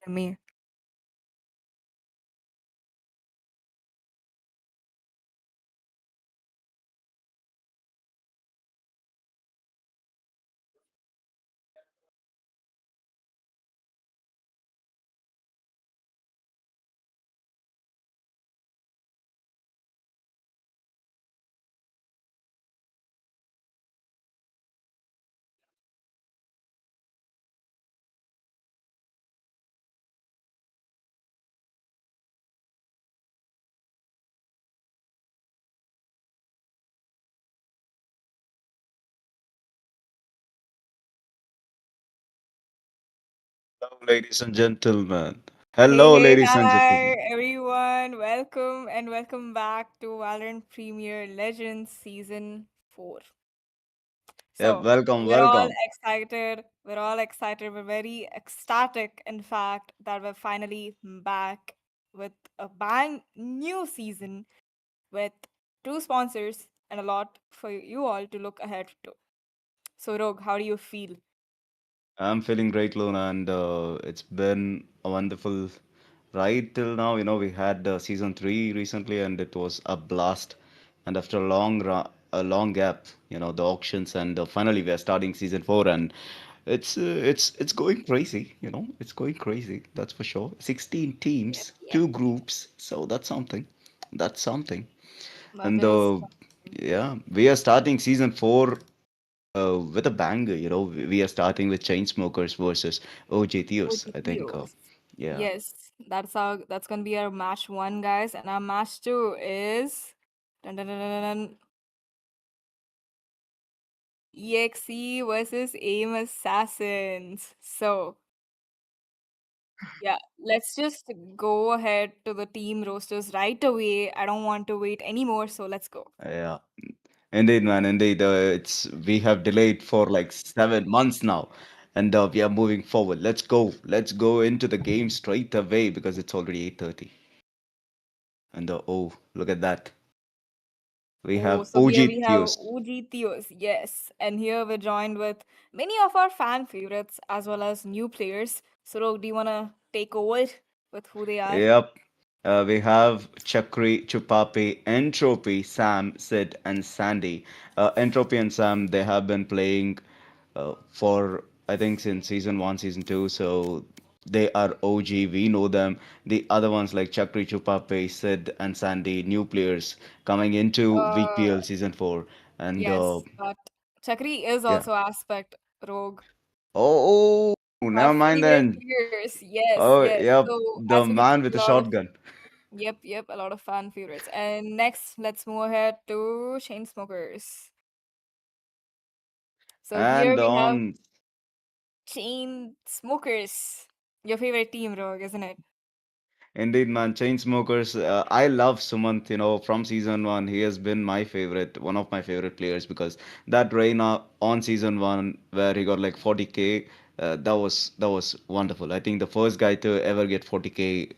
me. Hello, ladies and gentlemen. Hey, Hello, hey, ladies and hi, gentlemen. everyone. Welcome and welcome back to Valorant Premier Legends Season 4. Yep, So, welcome, we're all welcome. excited. We're all excited. We're very ecstatic, in fact, that we're finally back with a bang new season with two sponsors and a lot for you all to look ahead to. So, Rog, how do you feel? I'm feeling great, Luna, and it's been a wonderful ride till now. We had season three recently, and it was a blast. And after a long gap, the auctions, and finally we are starting season four, and it's going crazy. It's going crazy. That's for sure. 16 Yep, teams, yep. two groups, so that's something. That's something. That And is something. yeah, we are starting season four with a banger. We are starting with Chainsmokers versus OJ Theos, I think. Theos. Yeah, Yes, that's gonna be our match one, guys, and our match two is dun, dun, dun, dun, dun, dun, EXE versus AIM Assassins. So yeah, let's just go ahead to the team rosters right away. I don't want to wait anymore, so let's go. yeah. Indeed, man. Indeed, it's we have delayed for like 7 months now, and we are moving forward. Let's go. Let's go into the game straight away because it's already 8:30. And oh, look at that. We Oh, have so here OG we have Theos. OG Theos, yes, and here we're joined with many of our fan favorites as well as new players. So, Rog, do you wanna take over with who they are? Yep. We have Chakri, Chupapi, Entropy, Sam, Sid, and Sandy. Entropy and Sam, they have been playing for, I think, since season one, season two. So they are OG. We know them. The other ones like Chakri, Chupapi, Sid, and Sandy, new players coming into Uh, VPL season four. And yes, but Chakri is yeah. also aspect rogue. Never Our mind favorite then. players. Yes, Oh, yes. yep. So The as we can man see, with the a lot of shotgun. yep, a lot of fan favorites. And next, let's move ahead to Chainsmokers. So here And we have on Chain Smokers. Your favorite team, Rogue, isn't it? Indeed, man. Chainsmokers. I love Sumant, from season one. He has been my favorite, one of my favorite players because that Reina on season one where he got like 40K, that was wonderful. I think the first guy to ever get 40K,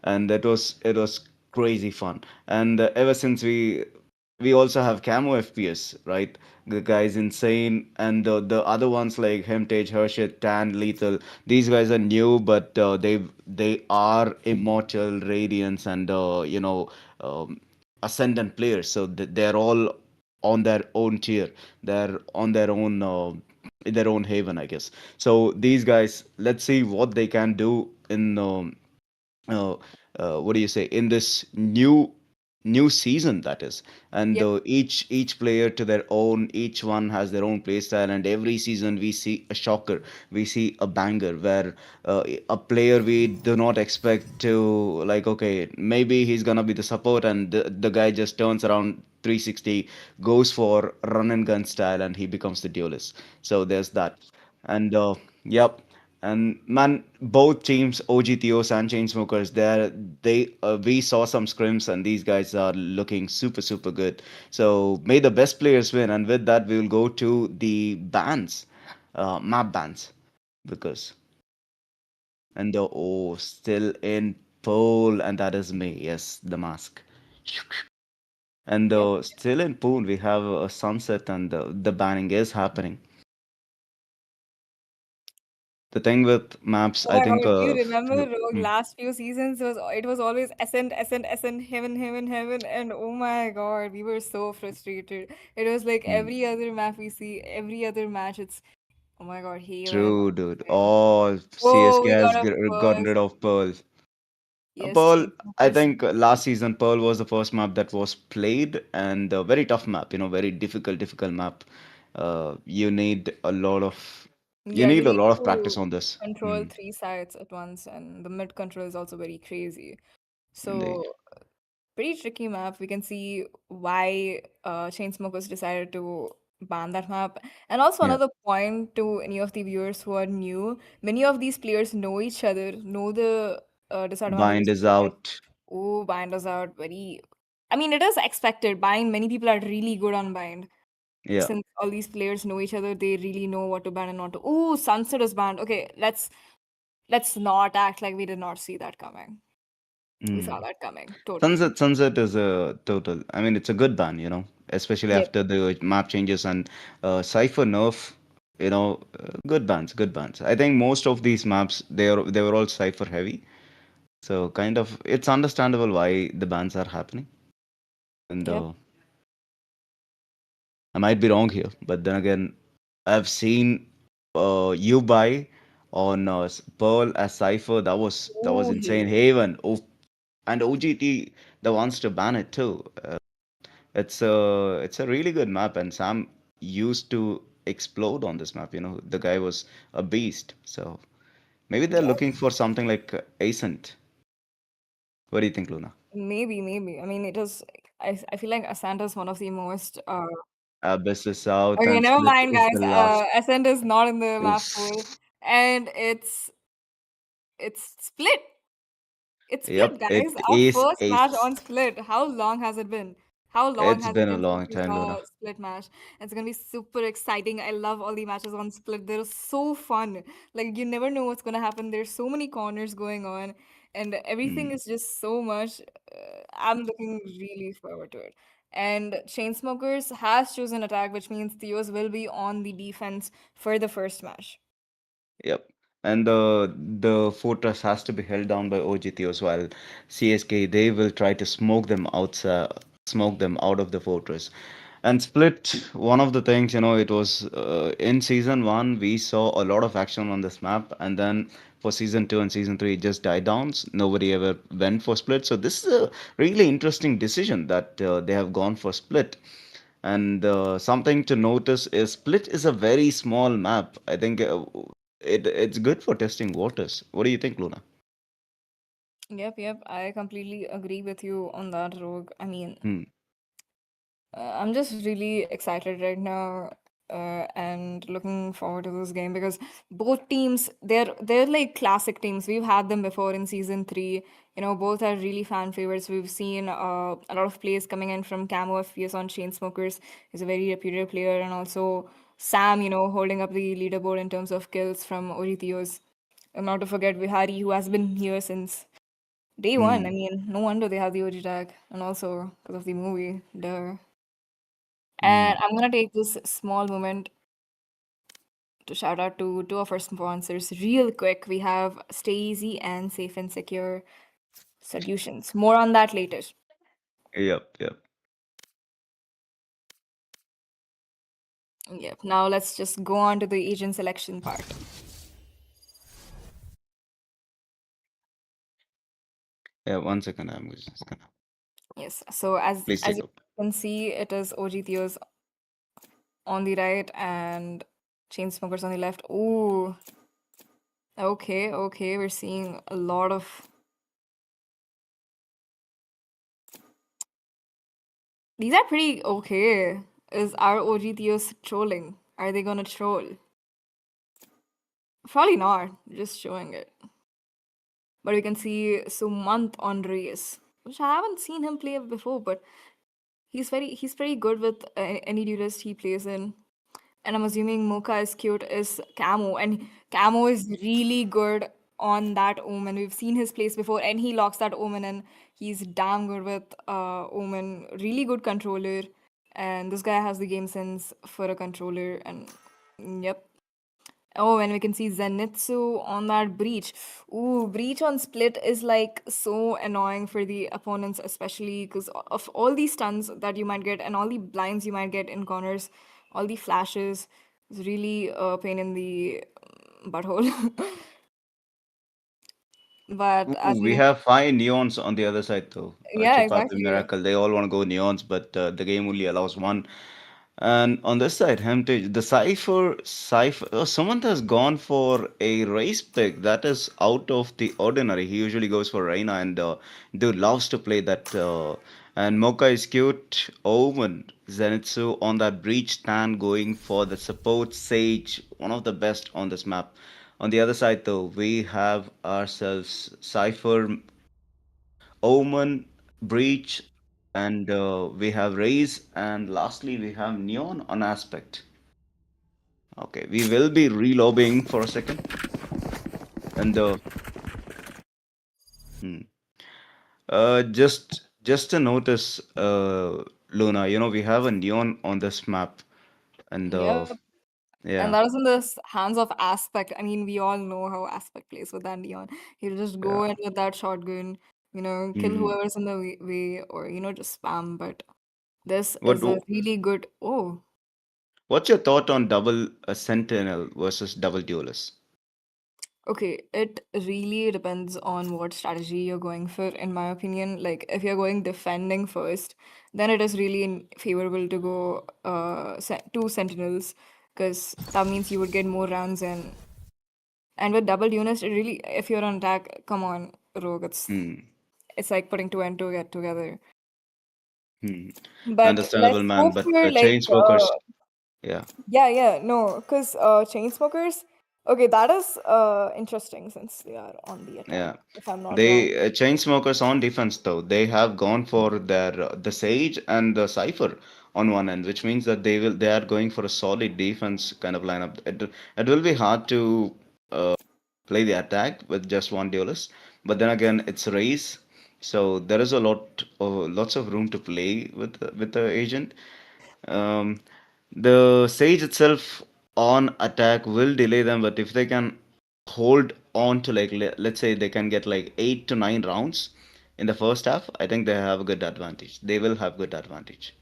and it was crazy fun. And ever since we also have Camo FPS, right? The guy's insane, and the other ones like Hemtage, Hershit, Tan, Lethal. These guys are new, but they are immortal, Radiance, and um, Ascendant players. So they're all on their own tier. They're on their own. In their own haven, I guess. So these guys, let's see what they can do in uh, what do you say in this new season, that is. And Yep. each player to their own, each one has their own play style, and every season we see a shocker, we see a banger where a player we do not expect to, like, okay, maybe he's gonna be the support, and the guy just turns around 360, goes for run and gun style, and he becomes the duelist. So there's that. And yep. And man, both teams, OG Theos and Chainsmokers, we saw some scrims, and these guys are looking super super good. So may the best players win, and with that we will go to the bans, map bans, because and the still in pole, and that is me. Yes, the mask. And Yep. still in pool, we have a sunset, and the banning is happening. The thing with maps, Oh I my think, God, do you remember Rogue mm, last few seasons it was always ascent, ascent, ascent, heaven, heaven, heaven, and oh my God, we were so frustrated. It was like mm, every other map we see, every other match, it's oh my God, heaven, true, dude. heaven. All Oh, CSK we has got a gotten first. rid of Pearl. Yes, Pearl, I Chainsmokers. think last season Pearl was the first map that was played, and a very tough map, very difficult map. You Yeah, you need a need lot of practice to on this. control Mm, three sides at once, and the mid control is also very crazy. indeed. So pretty tricky map. We can see why Chainsmokers decided to ban that map. And also Yeah. another point to any of the viewers who are new, many of these players know each other, know the Bind disadvantages. is out. Oh, bind us out very. I mean, it is expected. Bind, many people are really good on bind. Yeah. Since all these players know each other, they really know what to ban and not to. Oh, Sunset is banned. Okay, let's not act like we did not see that coming. We saw Mm. that coming, totally. Sunset is a total. I mean, it's a good ban, especially Yep. after the map changes and Cypher nerf. Good bans. I think most of these maps they were all Cypher heavy, so kind of it's understandable why the bans are happening. And Yep. I might be wrong here, but then again, I've seen you buy on Pearl as Cypher. That was Oh, insane. Haven. Haven, oh, and OGT the wants to ban it too. It's a really good map, and Sam used to explode on this map. The guy was a beast. So maybe they're Yeah, looking for something like Ascent. What do you think, Luna? maybe, maybe. I mean, it is. I feel like Ascent is one of the most. Abyss is out Okay, and never Split mind, is guys. the last. Ascent is not in the map Oof. pool, and it's split. It's split, Yep, guys. it Our is first match Ace. on split. How long has it been? How long It's has it been a been since long we time, saw Luna. split match? It's gonna be super exciting. I love all the matches on split. They're so fun. Like you never know what's gonna happen. There's so many corners going on, and everything Hmm. is just so much. I'm looking really forward to it. And Chainsmokers has chosen attack, which means Theos will be on the defense for the first match. Yep. And the fortress has to be held down by OGTOs while CSK they will try to smoke them out of the fortress. And Split, one of the things, it was in season one we saw a lot of action on this map, and then for season two and season three it just died down. Nobody ever went for Split. So this is a really interesting decision that they have gone for Split. And something to notice is Split is a very small map. I think it's good for testing waters. What do you think, Luna? Yep, yep. I completely agree with you on that, Rogue. I mean, Hmm. I'm just really excited right now, and looking forward to this game because both teams they're like classic teams. We've had them before in season three. Both are really fan favorites. We've seen a lot of plays coming in from Camo FPS on Chainsmokers. He's a very reputed player, and also Sam, holding up the leaderboard in terms of kills from Oritios. And not to forget Vihari, who has been here since day one. I Hmm. mean, no wonder they have the OG tag, and also because of the movie. Duh. And Hmm. I'm gonna take this small moment to shout out to two of our sponsors real quick. We have Stay Easy and Safe and Secure Solutions. More on that later. Yep. Yep. Yep. Now let's just go on to the agent selection part. Yeah. 1 second. I'm just gonna. Yes. So as Please as take you up. can see, it is OG Theos on the right and Chain Smokers on the left. Ooh. Okay. Okay. We're seeing a lot of. These are pretty okay. Is our OG Theos trolling? Are they gonna troll? Probably not. Just showing it. But we can see Sumant on race, which I haven't seen him play before, but he's pretty good with any duelist he plays in. And I'm assuming Mocha is cute is Camo, and Camo is really good on that Omen. We've seen his plays before, and he locks that Omen in. He's damn good with Omen. Really good controller, and this guy has the game sense for a controller. And yep, Oh, and we can see Zenitsu on that breach. Ooh, breach on split is like so annoying for the opponents, especially because of all these stuns that you might get and all the blinds you might get in corners, all the flashes. It's really a pain in the butthole. But I Ooh, we mean, have five neons on the other side though. yeah, Chip Up and exactly. Miracle, they all want to go neons, but the game only allows one. And on this side, Heritage, the Cypher, oh, someone has gone for a race pick that is out of the ordinary. He usually goes for Reina, and dude loves to play that. And Mocha is cute. Omen, Zenitsu on that breach stand going for the support Sage, one of the best on this map. On the other side, though, we have ourselves Cypher, Omen, Breach, and we have Raze, and lastly we have Neon on Aspect. Okay, we will be relobbying for a second, and hmm, just to notice, Luna, we have a Neon on this map, and Yep. And yeah, that is in the hands of Aspect. I mean, we all know how Aspect plays with that Neon. He'll just yeah. go in with that shotgun, kill Hmm. whoever's in the way, or, just spam. But this What is a really good. Oh, what's your thought on double Sentinel versus double Duelist? okay. It really depends on what strategy you're going for, in my opinion. Like, if you're going defending first, then it is really favorable to go two Sentinels, because that means you would get more rounds in. And with double units, it really, if you're on attack, come on, Rogue, Hmm. it's like putting two and two get together. Hmm. But Understandable, let's go man. But for like, Chainsmokers, yeah. yeah, yeah, no, because Chainsmokers, okay, that is interesting since they are on the attack, Yeah, if I'm not wrong. they chain smokers on defense though. They have gone for their the Sage and the Cypher on one end, which means that they are going for a solid defense kind of lineup. It will be hard to play the attack with just one duelist, but then again it's a race, so there is lots of room to play with the agent. Um, the Sage itself on attack will delay them, but if they can hold on to like let's say they can get like 8 to 9 rounds in the first half, I think they have a good advantage. They will have good advantage.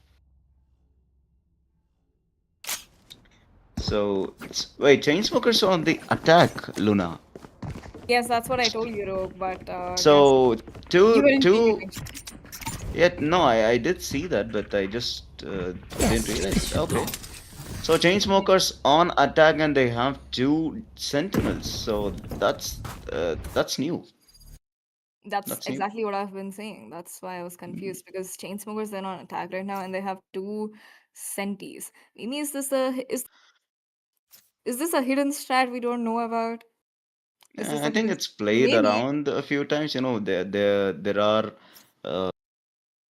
So wait, Chainsmokers on the attack, Luna. Yes, that's what I told you, Rogue, but I guess So you two weren't paying two attention. yet no, I did see that, but I just didn't realize. Okay. So Chainsmokers on attack and they have two sentinels. So that's new. That's That's new. exactly what I've been saying. That's why I was Mm. confused because Chainsmokers, they're on attack right now and they have two Sentis. Maybe is this a hidden strat we don't know about? Is this I a think hidden? it's played Maybe. around a few times. There are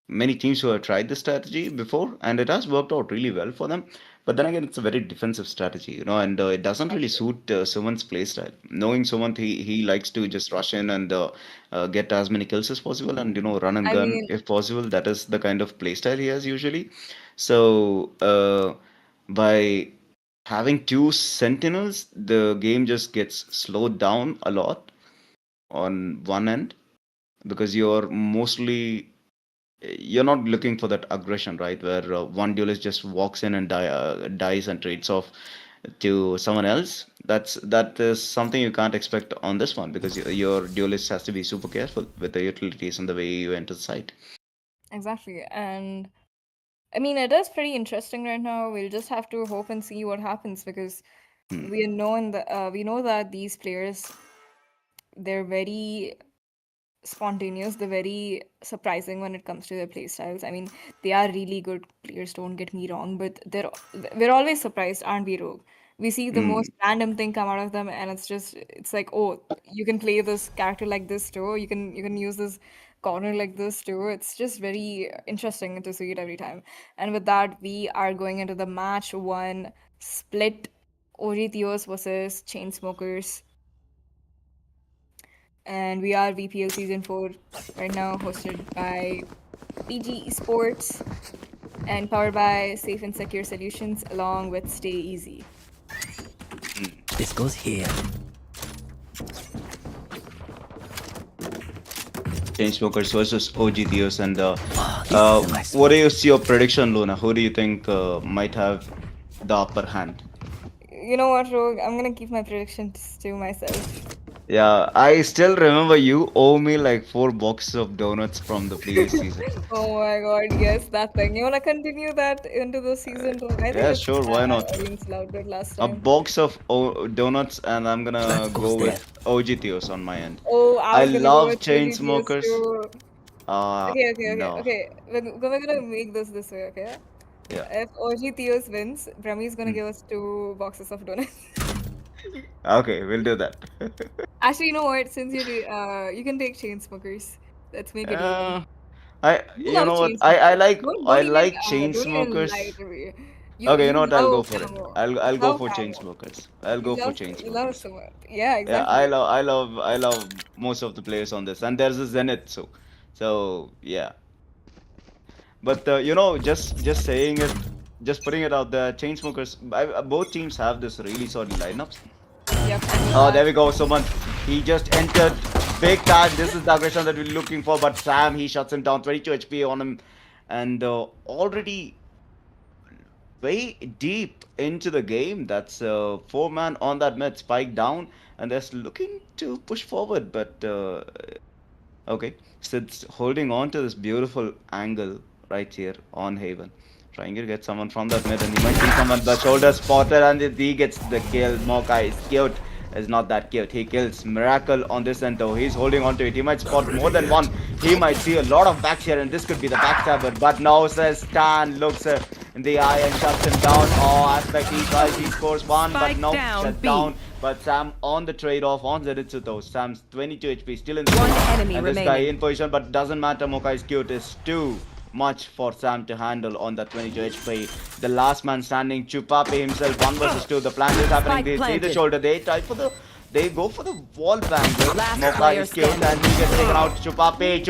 many teams who have tried this strategy before, and it has worked out really well for them. But then again, it's a very defensive strategy, and it doesn't really suit Suman's play style. Knowing Suman, he likes to just rush in and get as many kills as possible, and run and I gun mean, if possible. That is the kind of play style he has usually. So by having two sentinels, the game just gets slowed down a lot on one end because you're not looking for that aggression, right? Where one duelist just walks in and dies and trades off to someone else. That is something you can't expect on this one because your duelist has to be super careful with the utilities and the way you enter the site. exactly. And I mean, it is pretty interesting right now. We'll just have to hope and see what happens because Hmm. we know that these players, they're very spontaneous. They're very surprising when it comes to their play styles. I mean, they are really good players, don't get me wrong, but we're always surprised, aren't we, Rogue? We see the Hmm. most random thing come out of them, and it's like, oh, you can play this character like this too. You can use this corner like this too. It's just very interesting to see it every time. And with that, we are going into the match one split. OG Theos versus Chainsmokers, and we are VPL Season 4 right now, hosted by PG Esports and powered by Safe and Secure Solutions along with Stay Easy. This goes here. Chainsmokers versus OG Theos, and This is a nice what one. is your prediction, Luna? Who do you think might have the upper hand? You know what, Rogue? I'm gonna keep my predictions to myself. Yeah, I still remember you owe me like 4 boxes of donuts from the previous season. Oh my god, yes, that thing. You wanna continue that into the season, Rogue? I think Yeah, it's sure, why not? audience loved it last A time. box of donuts, and I'm gonna That go goes with there. OG Theos on my end. Oh, I I was gonna go love with OG Theos Chainsmokers. too. No. Okay. We're gonna make this way, okay? Yeah. If OG Theos wins, Brahmi's gonna Hmm. give us 2 boxes of donuts. Okay, we'll do that. Actually, you know what? Since you can take chain smokers. Let's make it even. uh, I You you love know what? chain smokers. I Don't even like chain don't even lie smokers. to me. Okay, you You know what? I'll go love for it. camo. I'll You go love for chain camo. smokers. I'll go for chain You love smokers. so much. Yeah, Yeah, exactly. I love most of the players on this, and there's a Zenith, so yeah. But just saying it, just putting it out there, Chainsmokers, both teams have this really solid lineups. Yep, I know Oh, that. there we go. Someone, he just entered big time. This is the aggression that we're looking for. But Sam, he shuts him down. 22 HP on him, and already way deep into the game. That's 4 man on that mid, spike down, and they're looking to push forward. But okay, Sid's holding on to this beautiful angle right here on Haven. Trying to get someone from that mid, and he might see someone the shoulder spotted, and he gets the kill. Mokai is cute. Is not that cute. He kills Miracle on this end though. He's holding on to it. He might spot more than one. He might see a lot of backs here, and this could be the backstabber. But no, says Stan, looks in the eye and shuts him down. Oh, aspect he tries, he scores one, but Spike no, down, shut B. down. But Sam on the trade-off on Zenitsu though. Sam's 22 HP, still in the One game. enemy And this guy remaining. in position, but doesn't matter. Mokai's cute is too much for Sam to handle on that 22 HP. The last man standing, Chupape himself, 1 versus 2. The plan is happening. Spike They see the planted. shoulder. They go for the wall bangle. Last Mokai player is cute standing. and he gets taken out. Chupape.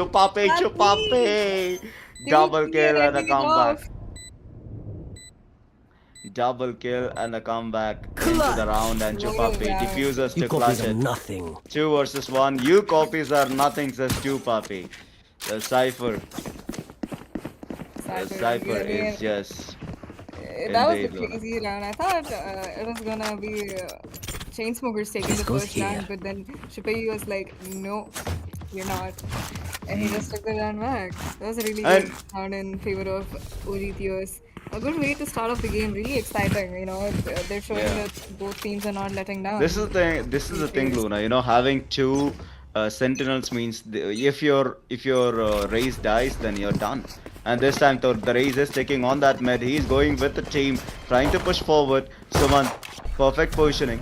Dude, Double we are kill and a ending it comeback. off. Double kill and a comeback into the Clutch. round, and What is Chupapi that? diffuses You to clutch copies are it. nothing. 2 versus 1. You copies are nothing, says Chupapi. The Cypher. The Cypher, Cypher I is mean, just that was a indeed, Luna. crazy round. I thought it was gonna be Chainsmokers taking This the goes first round, here. but then Shippey was like, "No, you're not," and he Mm. just took the round back. That was a really good And round in favor of OG Theos. A good way to start off the game. Really exciting. They're showing yeah. that both teams are not letting This is down. the thing. This is These the thing, players. Luna. Having two sentinels means if your race dies, then you're done. And this time, the race is taking on that mid. He's going with the team, trying to push forward. Someone perfect positioning.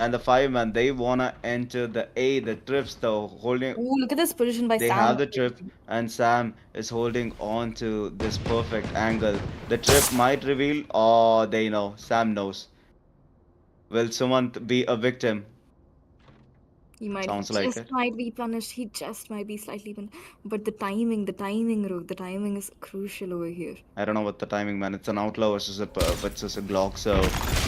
And the 5 man, they wanna enter the A, the trips, though holding. Ooh, look at this position by They Sam. have the trip, and Sam is holding on to this perfect angle. The trip might reveal, or they know. Sam knows. Will Sumant be a victim? He Sounds like just it. might be punished. He just might be slightly punished. But Rogue, the timing is crucial over here. I don't know what the timing, man. It's an outlaw versus a Glock. So,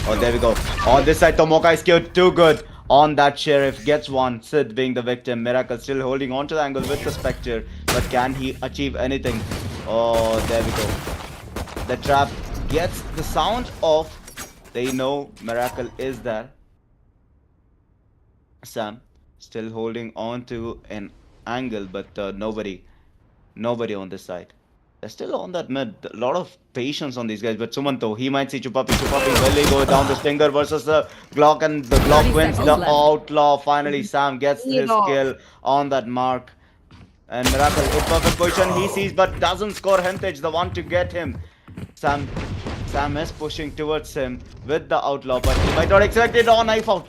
oh, there we go. On this side, Tomoka is killed. Too good. On that sheriff gets one. Sid being the victim. Miracle still holding on to the angle with the Spectre, but can he achieve anything? Oh, there we go. The trap gets the sound off. They know Miracle is there. Sam still holding on to an angle, but nobody on this side. They're still on that mid. A lot of patience on these guys, but Sumanto, he might see Chupapi. Chupapi will go down the stinger versus the Glock, and the 30 Glock wins seconds the left. outlaw. Finally, Sam gets Paid his off. kill on that mark. And Miracle in perfect position. He sees but doesn't score. Hentage, the one to get him. Sam Sam is pushing towards him with the outlaw, but he might not expect it. Oh, knife out.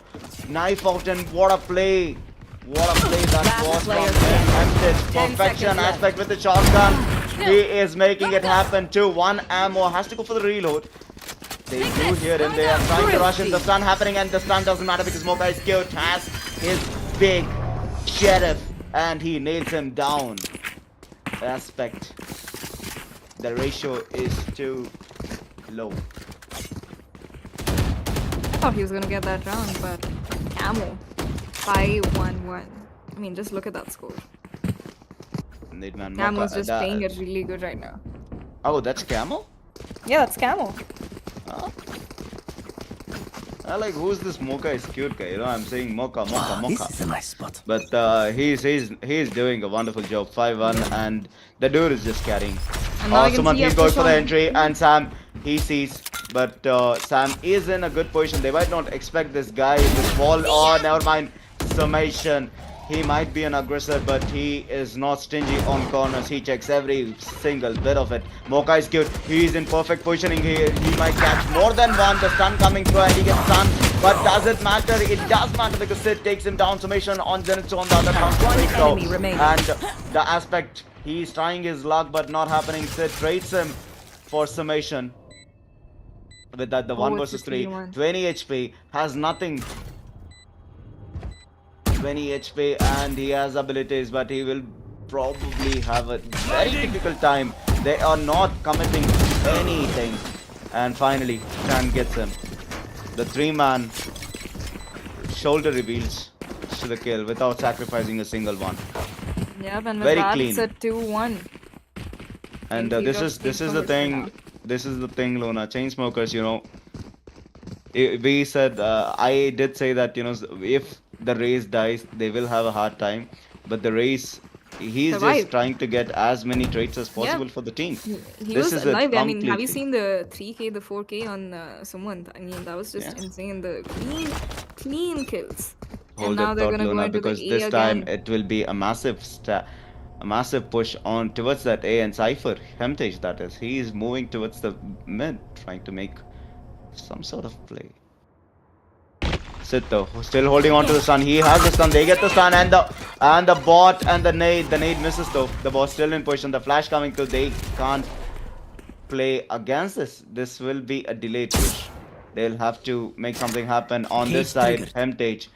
Knife out, and what a play. What a play that Last was from player him. standing. Hentage, 10 perfection seconds left. aspect with the shotgun. He is making it happen too. One ammo, has to go for the reload. They do here, and they are trying to rush in. The stun happening, and the stun doesn't matter because Mocha is cute. Has his big sheriff, and he nails him down. Aspect. The ratio is too low. thought he was gonna get that round, but Camo 5-1-1. I mean, just look at that score. Indeed, man. Camo's Mocha. just playing it really good right now. Oh, that's Camel? Yeah, that's Camo. Huh? I like, who's this Mocha is cute guy? You know, I'm saying Mocha. This is a nice spot. But he's doing a wonderful job. 5-1, and the dude is just carrying. And now you can Suman, see a he goes push for the on. entry, and Sam, he sees. But Sam is in a good position. They might not expect this guy, this wall. Oh, never mind. Summation. He might be an aggressor, but he is not stingy on corners. He checks every single bit of it. Mocha is cute. He's in perfect positioning here. He might catch more than one. The stun coming through, and he gets stunned. But does it matter? It does matter because Sid takes him down. Summation on Zenitsu on the other count. enemy remaining. And the aspect, he's trying his luck, but not happening. Sid trades him for Summation. With that, the 1 it's versus a 3, 3-1. 20 HP, has nothing. 20 HP, and he has abilities, but he will probably have a very difficult time. They are not committing anything. And finally, Chan gets him. The 3-man shoulder reveals to the kill without sacrificing a single one. Yep, and with Very that, clean. it's a 2-1. And Think this Theos is Chainsmokers the for thing. now. This is the thing, Luna. Chainsmokers, you know. We said, I did say that, you know, if the race dies, they will have a hard time. But the race, he's Survive. just trying to get as many traits as possible Yeah. for the team. He This was is it alive. I mean, have you completely. seen the 3K, the 4K on Sumant? I mean, that was just Yeah. insane. The clean kills. And Hold now your they're thought, gonna go Luna, into the because A this time again. it will be a massive push on towards that A, and Cypher, Hemtage that is. He is moving towards the mid, trying to make some sort of play. Sid though, still holding on to the stun. He has the stun. They get the stun, and the bot and the nade. The nade misses though. The bot's still in position. The flash coming through. They can't play against this. This will be a delayed push. They'll have to make something happen on this Cage side. triggered. Hemtage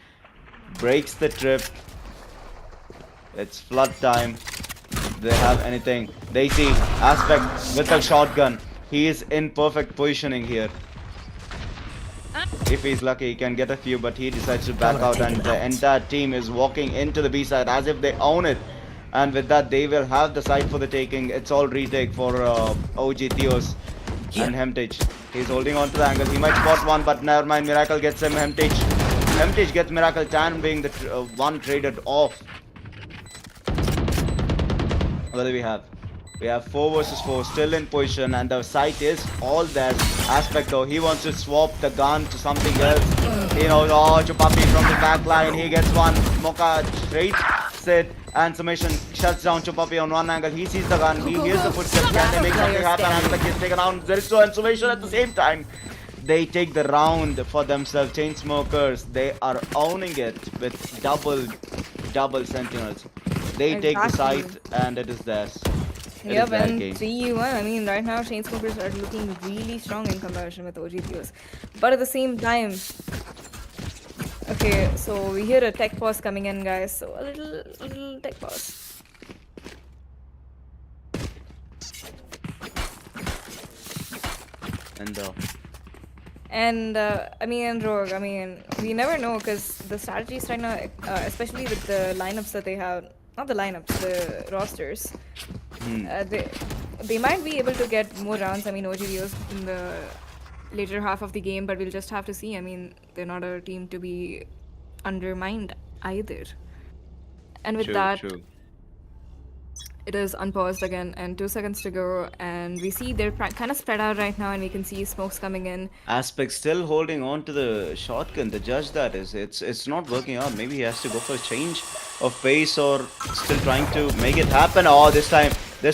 breaks the trip. It's flood time. They have anything. They see Aspect with a shotgun. He is in perfect positioning here. If he's lucky, he can get a few, but he decides to back out, and the entire team is walking into the B side as if they own it. And with that, they will have the side for the taking. It's all retake for OG Theos and Hemtage. He's holding on to the angle. He might spot one, but never mind. Miracle gets him. Hemtage gets Miracle. Chan being the one traded off. What do we have? We have 4 versus 4 still in position, and the sight is all there. Aspect though, he wants to swap the gun to something else. You know, oh, Chupapi from the back line, he gets one. Mocha straight Sid, and Summation shuts down Chupapi on one angle. He sees the gun, he hears the footsteps. Can they make something happen? Aspect is taken out. Zeristo and Summation at the same time. They take the round for themselves. Chainsmokers, they are owning it with double sentinels. They take the Exactly. site, and it is theirs. It Yep, is their and game. 3-1. I mean, right now, Chainsmokers are looking really strong in comparison with OG Theos. But at the same time, okay, so we hear a tech pause coming in, guys. So a little tech pause. And And I mean, Rogue, I mean, we never know because the strategies right now, especially with the lineups that they have, not the lineups, the rosters, they might be able to get more rounds. I mean, OGDOs in the later half of the game, but we'll just have to see. I mean, they're not a team to be undermined either. And with that, true. it is unpaused again, and 2 seconds to go, and we see they're kind of spread out right now, and we can see smokes coming in. Aspect still holding on to the shotgun. The judge that is, it's not working out. Maybe he has to go for a change of pace, or still trying to make it happen. Oh, this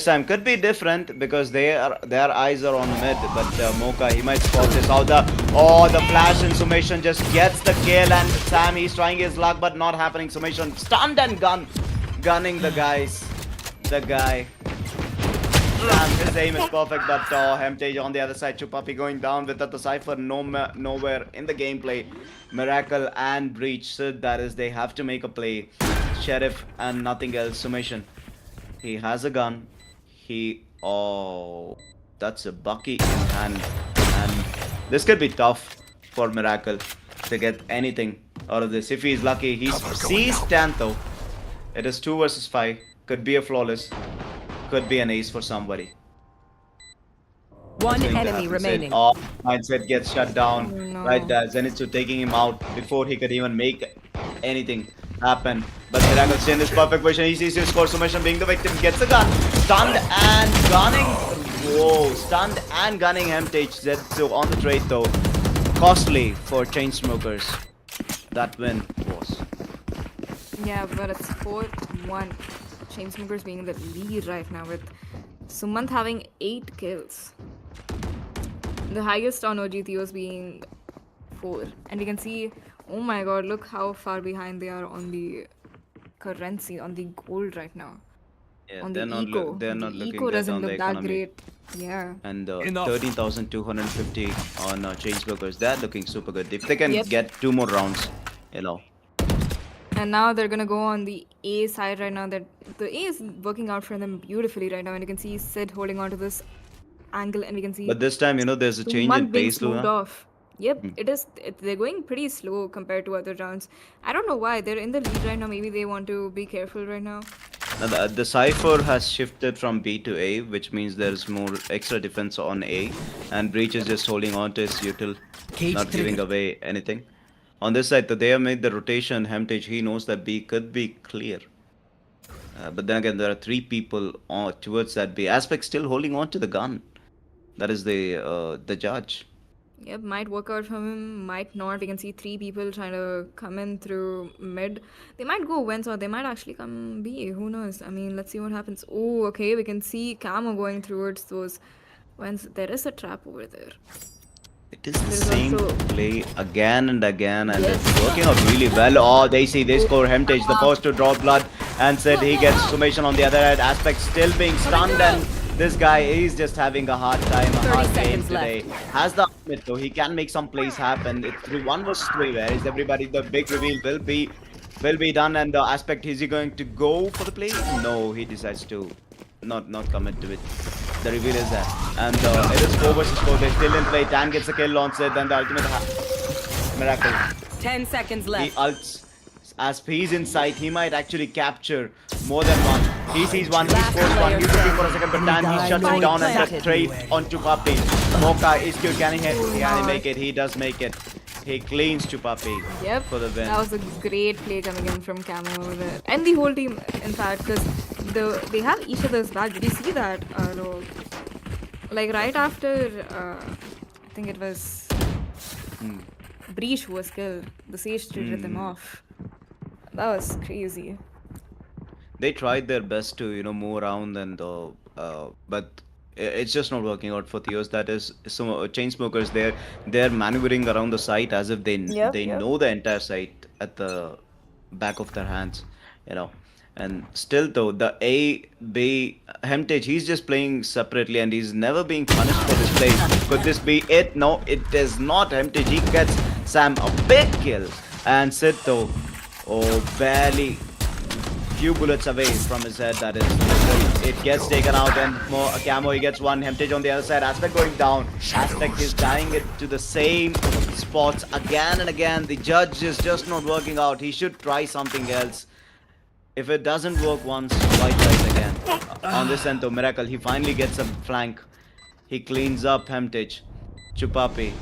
time could be different because their eyes are on mid. But Mocha, he might spot this. The flash and Summation just gets the kill, and Sam, he's trying his luck, but not happening. Summation stunned and gunning the guys. The guy. Sam, his aim is perfect, but Hemtage on the other side. Chupapi going down with the Cypher nowhere in the gameplay. Miracle and Breach. So that is, they have to make a play. Sheriff and nothing else. Summation. He has a gun. That's a Bucky in hand. And this could be tough for Miracle. to get anything out of this. If he's lucky, he sees Stan though. It is 2 versus 5. Could be a flawless. Could be an ace for somebody. One Going to enemy happen. remaining. Oh, mindset gets shut down. Oh, no. Right there. Zenitsu taking him out before he could even make anything happen. But Miracle stay in this perfect position. He sees his score. Sumesh being the victim. Gets a gun. Stunned and gunning. Whoa. Stunned and gunning Hemtage. Zetsu on the trade though. Costly for Chainsmokers. That win was. Yeah, but it's 4-1. Chainsmokers being in the lead right now with Sumant having 8 kills. The highest on OG Theos being 4. And we can see, oh my god, look how far behind they are on the currency, on the gold right now. Yeah, On the they're not eco. they're The not looking eco good doesn't on the look that economy. great. Yeah. And Enough. 13,250 on Chainsmokers. They're looking super good. If they can Yep. get 2 more rounds, you know. And now they're gonna go on the A side right now. That the A is working out for them beautifully right now, and you can see Sid holding on to this angle, and we can see But this time, there's a change in Sumant being pace, smoothed Luna. off. Yep, they're going pretty slow compared to other rounds. I don't know why they're in the lead right now. Maybe they want to be careful right now. Now, the Cypher has shifted from B to A, which means there's more extra defense on A, and Breach is just holding on to his util, Cage not giving triggered. away anything. On this side, they have made the rotation. Hemtage, he knows that B could be clear. But then again, there are 3 people towards that B. Aspect still holding on to the gun. That is the judge. Yep, might work out for him, might not. We can see 3 people trying to come in through mid. They might go wins or they might actually come B. Who knows? I mean, let's see what happens. Oh, okay, we can see Camo going towards those wins. There is a trap over there. It is the There's same also- play again and again, and Yes. it's working out really well. Oh, they score Hemtage, the first to draw blood, and said he gets summation on the other end. Aspect still being stunned, and this guy is just having a hard time, a 30 hard game seconds today. Has the ultimate though, he can make some plays happen. It's through 1 versus 3. Where is everybody? The big reveal will be done, and the Aspect, is he going to go for the play? No, he decides to not commit to it. The reveal is there, and it is 4 versus 4. They still in play. Tan gets a kill on Sid, and the ultimate miracle. 10 seconds He left. ults. As he's in sight, he might actually capture more than one. He sees one, he scores one. He's looking for a second, but Tan, he shuts it down, and that trade onto Papi. Mocha is good. Can he hit? Can he make it? He does make it. He cleans Chupapi Yep, for the win. that was a great play coming in from Camo over there. And the whole team, in fact, because they have each other's back. Did you see that? No. Like right after, I think it was Breach who was killed. The Sage traded them off. That was crazy. They tried their best to move around, and but it's just not working out for Theos. That is, some Chainsmokers, they're maneuvering around the site as if they Yep, yep. know the entire site at the back of their hands, and still though the A B Hemtage, he's just playing separately, and he's never being punished for this play. Could this be it? No, it is not. Hemtage, he gets Sam a big kill, and Sid though, oh, barely few bullets away from his head. That is, it gets taken out, and more Camo, he gets one. Hemtage on the other side. Aspect going down. Aspect is dying it to the same spots again and again. The judge is just not working out. He should try something else. If it doesn't work once, why try it again? On this end though, Miracle, he finally gets a flank. He cleans up Hemtage. Chupapi,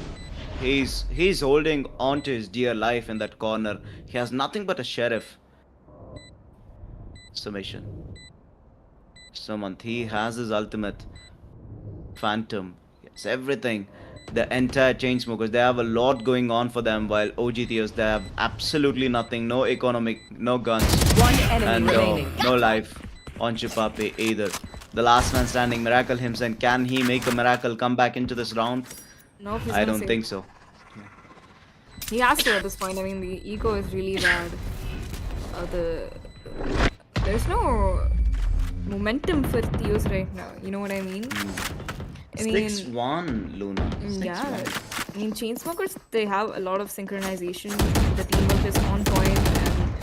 he's holding on to his dear life in that corner. He has nothing but a sheriff. Summation. Sumant, he has his ultimate. Phantom. Yes, everything. The entire Chainsmokers, they have a lot going on for them, while OG Theos, they have absolutely nothing. No economic, no guns, One enemy and remaining. no life on Chupapi either. The last man standing, Miracle himself. Can he make a miracle come back into this round? Nope, he's I gonna don't save. think so. He has to at this point. I mean, the eco is really bad. There's no momentum for Theos right now. You know what I mean? I mean, 6-1, Luna. 6-1. yeah. I mean, Chainsmokers, they have a lot of synchronization. The teamwork is on point, and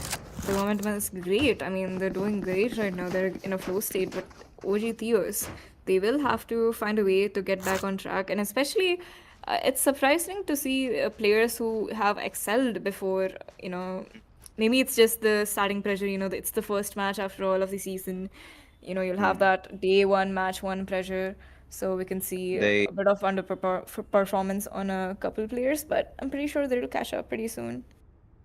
the momentum is great. I mean, they're doing great right now. They're in a flow state. But OG Theos, they will have to find a way to get back on track, and especially It's surprising to see players who have excelled before, you know, maybe it's just the starting pressure, you know, it's the first match after all of the season. You know, you'll have Hmm. that day one, match one pressure. So we can see They a bit of performance on a couple players, but I'm pretty sure they'll catch up pretty soon.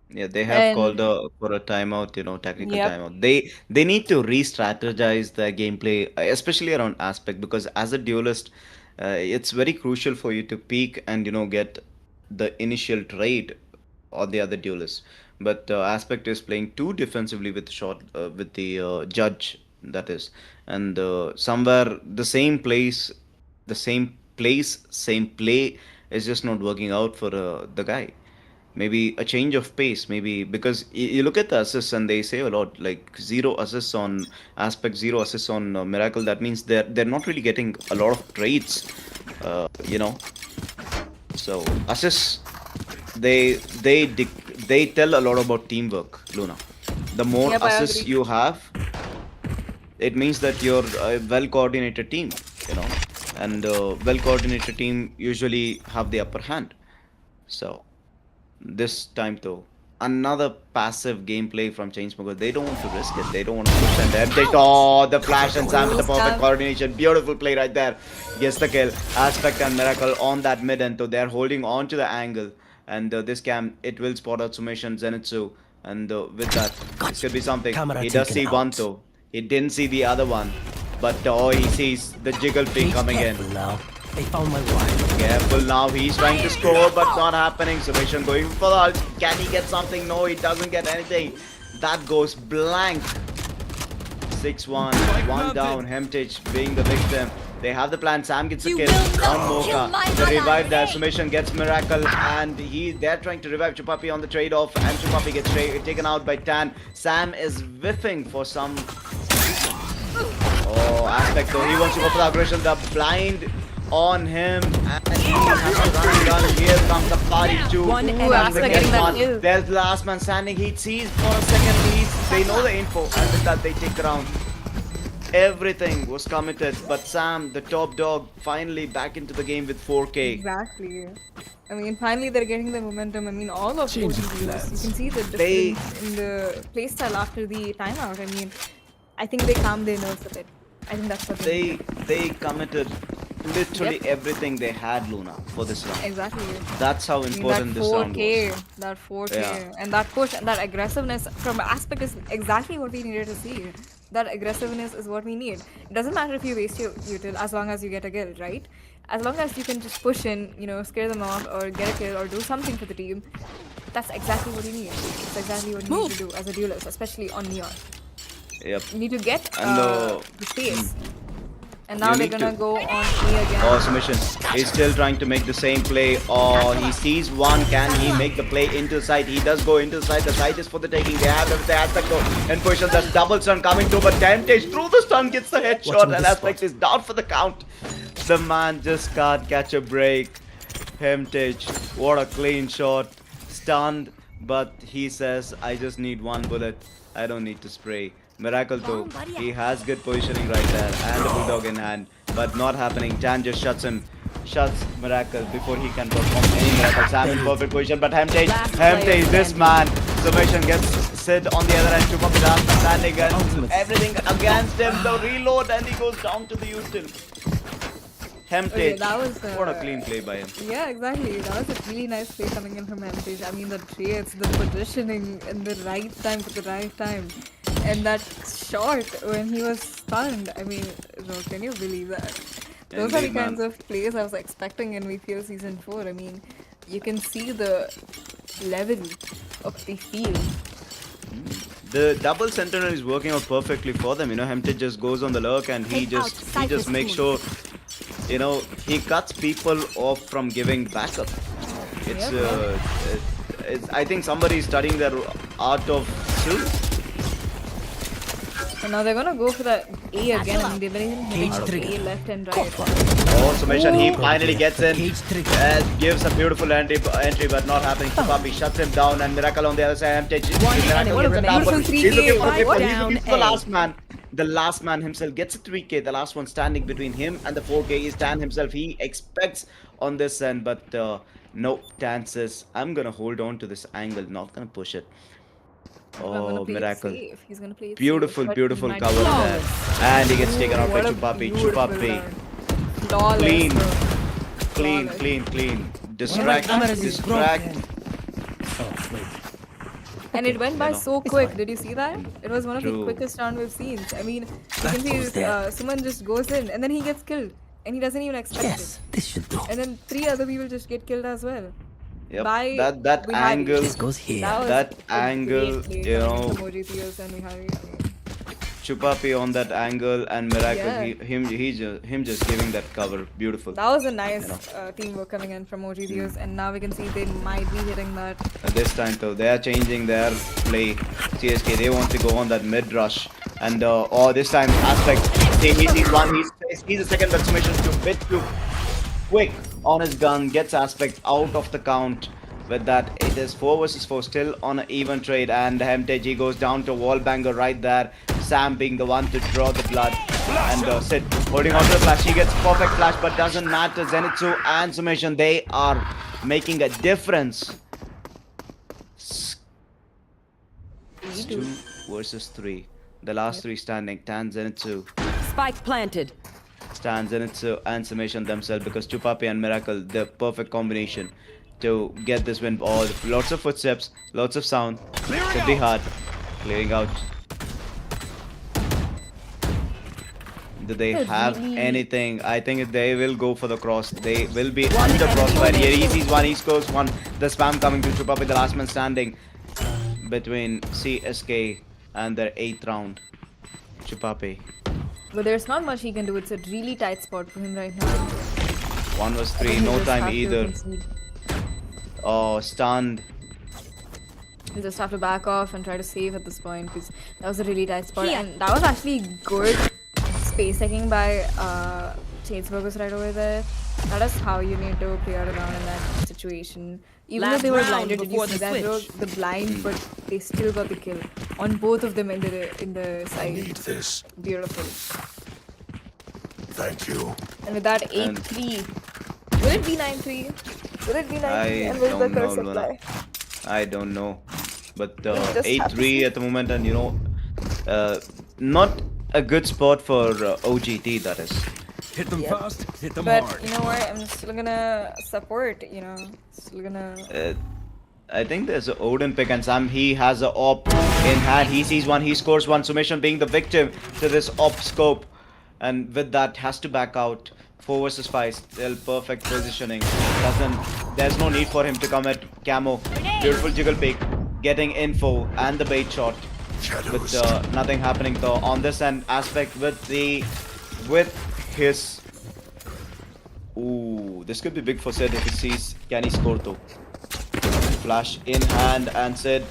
Yeah, they have called And for a timeout, technical yep, timeout. They need to re-strategize their gameplay, especially around aspect, because as a duelist, it's very crucial for you to peak and get the initial trade or the other duelists. But aspect is playing too defensively with with the judge, that is, and somewhere same play is just not working out for the guy. Maybe a change of pace, maybe because you look at the assists and they say a lot, like zero assists on aspect, zero assists on miracle. That means they're not really getting a lot of trades, uh, you know. So assists, they they they tell a lot about teamwork, Luna. The more yep, I assists agree. you have, it means that you're a well coordinated team, and well coordinated team usually have the upper hand. So this time though, another passive gameplay from Chainsmokers. They don't want to risk it. They don't want to push and they oh, the flash and Sam with the perfect Sam, coordination. Beautiful play right there. Gets the kill. Aspect and Miracle on that mid end. So they're holding on to the angle. And this cam, it will spot out Sumesh Zenitsu. And with that, this could be something. Camera He does taken see one out. though. He didn't see the other one. But oh, he sees the jiggle ping Cage coming in. careful now. They found my wire. Careful now, he's trying to score, but not happening. Submission going for the ult. Can he get something? No, he doesn't get anything. That goes blank. 6-1, one down. Hemtage being the victim. They have the plan. Sam gets a kill on Mocha. The revive there. Submission gets Miracle, and they're trying to revive Chupapi on the trade-off, and Chupapi gets taken out by Tan. Sam is whiffing for some. Oh, aspect though. He wants to go for the aggression. The blind on him, and he has to run. Here comes the party too. One ooh, enemy Aspect getting that remaining. kill. There's the last man standing. He sees for a second. They know the info, and with that they take the round. Everything was committed, but Sam, the top dog, finally back into the game with 4K. Exactly. I mean, finally they're getting the momentum. I mean, all of Changing OG viewers, you plans. can see the They difference in the playstyle after the timeout. I mean, I think they calmed their nerves a bit. I think that's what they they needed. they committed literally Yep, everything they had, Luna, for this round. exactly. That's how I mean, that important this round was. 4K, that Yeah. 4K, and that push and that aggressiveness from aspect is exactly what we needed to see. That aggressiveness is what we need. It doesn't matter if you waste your util as long as you get a kill, right? As long as you can just push in, you know, scare them off or get a kill or do something for the team, that's exactly what you need. It's exactly what you need to do as a duelist, especially on Neon. Yep. You need to get And the space. And you now they're need to. gonna go on A Oh, again. submission. He's still trying to make the same play. Oh, he sees one. Can he make the play into the side? He does go into the side. The side is for the taking. They have the aspect go in position. There's double stun coming through, but Temptage through the stun gets the Watching headshot, and this aspect spot. is down for the count. The man just can't catch a break. Hemtage, what a clean shot. Stunned, but he says, I just need one bullet. I don't need to spray. Miracle though, he has good positioning right there and the bulldog in hand, but not happening. Jan just shuts Miracle before he can perform any miracle. Sam in perfect position, but Hemtage, this man. Submission gets Sid on the other end. Chupa Pilar standing and everything against him. The reload and he goes down to the util. Okay, Hemtage, that was what a clean play by him. yeah, exactly. That was a really nice play coming in from Heritage. I mean, the trades, the positioning, and the right time for the right time, and that shot when he was stunned. I mean, bro, can you believe that? Those are the Indeed, kinds man. of plays I was expecting in VPL season 4. I mean, you can see the level of the field. The double sentinel is working out perfectly for them. Hemted just goes on the lurk and he just makes sure, he cuts people off from giving backup. It's Yep, yep. I think somebody is studying their art of sleep. So now they're gonna go for the A again. I mean, they've been hitting Cage the trigger. A left and right. Oh, Sumeshan, he finally gets in, Cage trigger. gives a beautiful entry, but not happening. Chupapi shuts him down, and Miracle on the other side. One Miracle enemy gives a remaining. double. Beautiful He's looking 3K. for people. He's Down looking for the A. last man. The last man himself gets a 3K. The last one standing between him and the 4K is Tan himself. He expects on this end, but no. Tan says, I'm gonna hold on to this angle, not gonna push it. I'm gonna Oh, play it miracle. safe. He's gonna play it safe, Beautiful, but he beautiful might cover be there. And he gets taken out by what a Chupapi. beautiful Chupapi. round. Flawless, Clean. bro. Clean, Flawless. clean, clean. One of my Distract, cameras is distract. broken. Oh, wait. And it went by know, so it's quick. fine. Did you see that? It was one of the True. quickest round we've seen. I mean, you That can see goes there. Suman just goes in and then he gets killed. And he doesn't even expect Yes, it. this should do. And then 3 other people just get killed as well. Yep. By That Vihari. angle. This goes here. That was That a angle, great play you coming know, from OG Theos and Vihari. I mean, Chupapi on that angle and Miracle, Yeah. him just giving that cover. Beautiful. that was a nice You know. teamwork coming in from OG Theos. And now we can see they might be hitting that. This time though, they are changing their play. CSK, they want to go on that mid rush. And oh, this time Aspect, he's one, he's the second, but submission's too bit too quick on his gun, gets Aspect out of the count. With that, it is 4 versus 4, still on an even trade, and Hemteji goes down to wall banger right there. Sam being the one to draw the blood, and Sid holding on to the flash. He gets perfect flash, but doesn't matter. Zenitsu and Summation, they are making a difference. It's 2 versus 3. The last 3 standing. Tan, Zenitsu, Spike planted. Stan, Zenitsu, and Summation themselves, because Chupapi and Miracle, the perfect combination to get this win. Oh, lots of footsteps, lots of sound. Should be hard. Clearing out. Do they have anything? I think they will go for the cross. They will be under crossfire. Here he sees one, he scores one. The spam coming to Chupapi, the last man standing between CSK and their 8th round. Chupapi. But there's not much he can do. It's a really tight spot for him right now. 1 was I 3, think he no just time have to either. concede. Oh, stunned. You just have to back off and try to save at this point because that was a really tight spot. Here. And that was actually good space taking by Chainsmokers right over there. That is how you need to play out around in that situation. Even Last though they were round blinded, did you before see the that? Bro? switch. The blind, but they still got the kill on both of them in the side. Need this. Beautiful. Thank you. And with that And- 8-3, will it be 9-3? Will it be 9-3? I And will the don't curse know, Luna. apply? I don't know. But We'll just have to 8-3 see. at the moment, and not a good spot for OGT, that is. Hit them fast, hit them But hard. you know what? I'm still gonna support, still gonna. I think there's an Odin pick, and Sam, he has a op in hand. He sees one, he scores one. Summation being the victim to this op scope. And with that, has to back out. 4 versus 5, still perfect positioning. There's no need for him to come at camo. Beautiful jiggle pick, getting info and the bait shot. With Shadows. nothing happening though on this end. Aspect with his. Ooh, this could be big for Sid if he sees. Can he score though? Flash in hand, and Sid.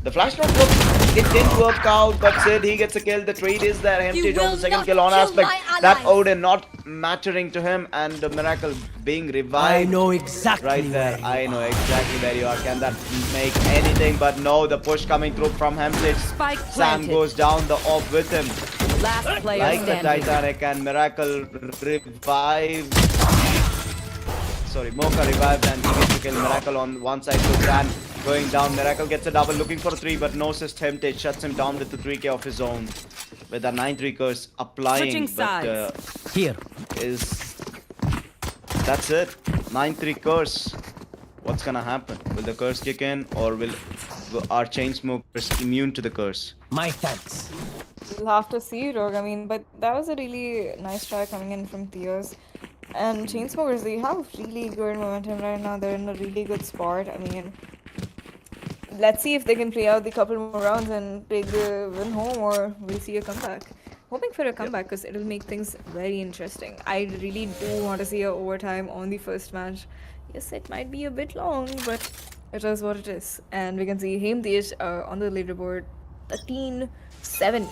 The flash not worked. It didn't work out, but Sid, he gets a kill. The trade is there. Hemtage on will the second not kill on kill Aspect. my That allies. Odin not mattering to him, and the Miracle being I revived. know exactly Right there, where you I know are. exactly where you are. Can that make anything? But no, the push coming through from Hemtage. Spike Sam planted. goes down the off with him. Last player Like the standing. Titanic, and Miracle revived. Sorry, Mocha revived, and he gets to kill Miracle on one side. So Gran going down. Miracle gets a double, looking for a 3, but no assist. Hemtage shuts him down with the 3K of his own. With a 9-3 curse applying, Switching but sides. Here. that's it. 9-3 curse. What's gonna happen? Will the curse kick in, or will our Chainsmokers immune to the curse? My thanks. We'll have to see, Rogue. I mean, but that was a really nice try coming in from Theos. And Chainsmokers, they have really good momentum right now. They're in a really good spot. I mean, let's see if they can play out the couple more rounds and take the win home, or we'll see a comeback. Hoping for a comeback because it'll make things very interesting. I really do want to see a overtime on the first match. Yes, it might be a bit long, but it is what it is. And we can see Hemtesh on the leaderboard 13-7.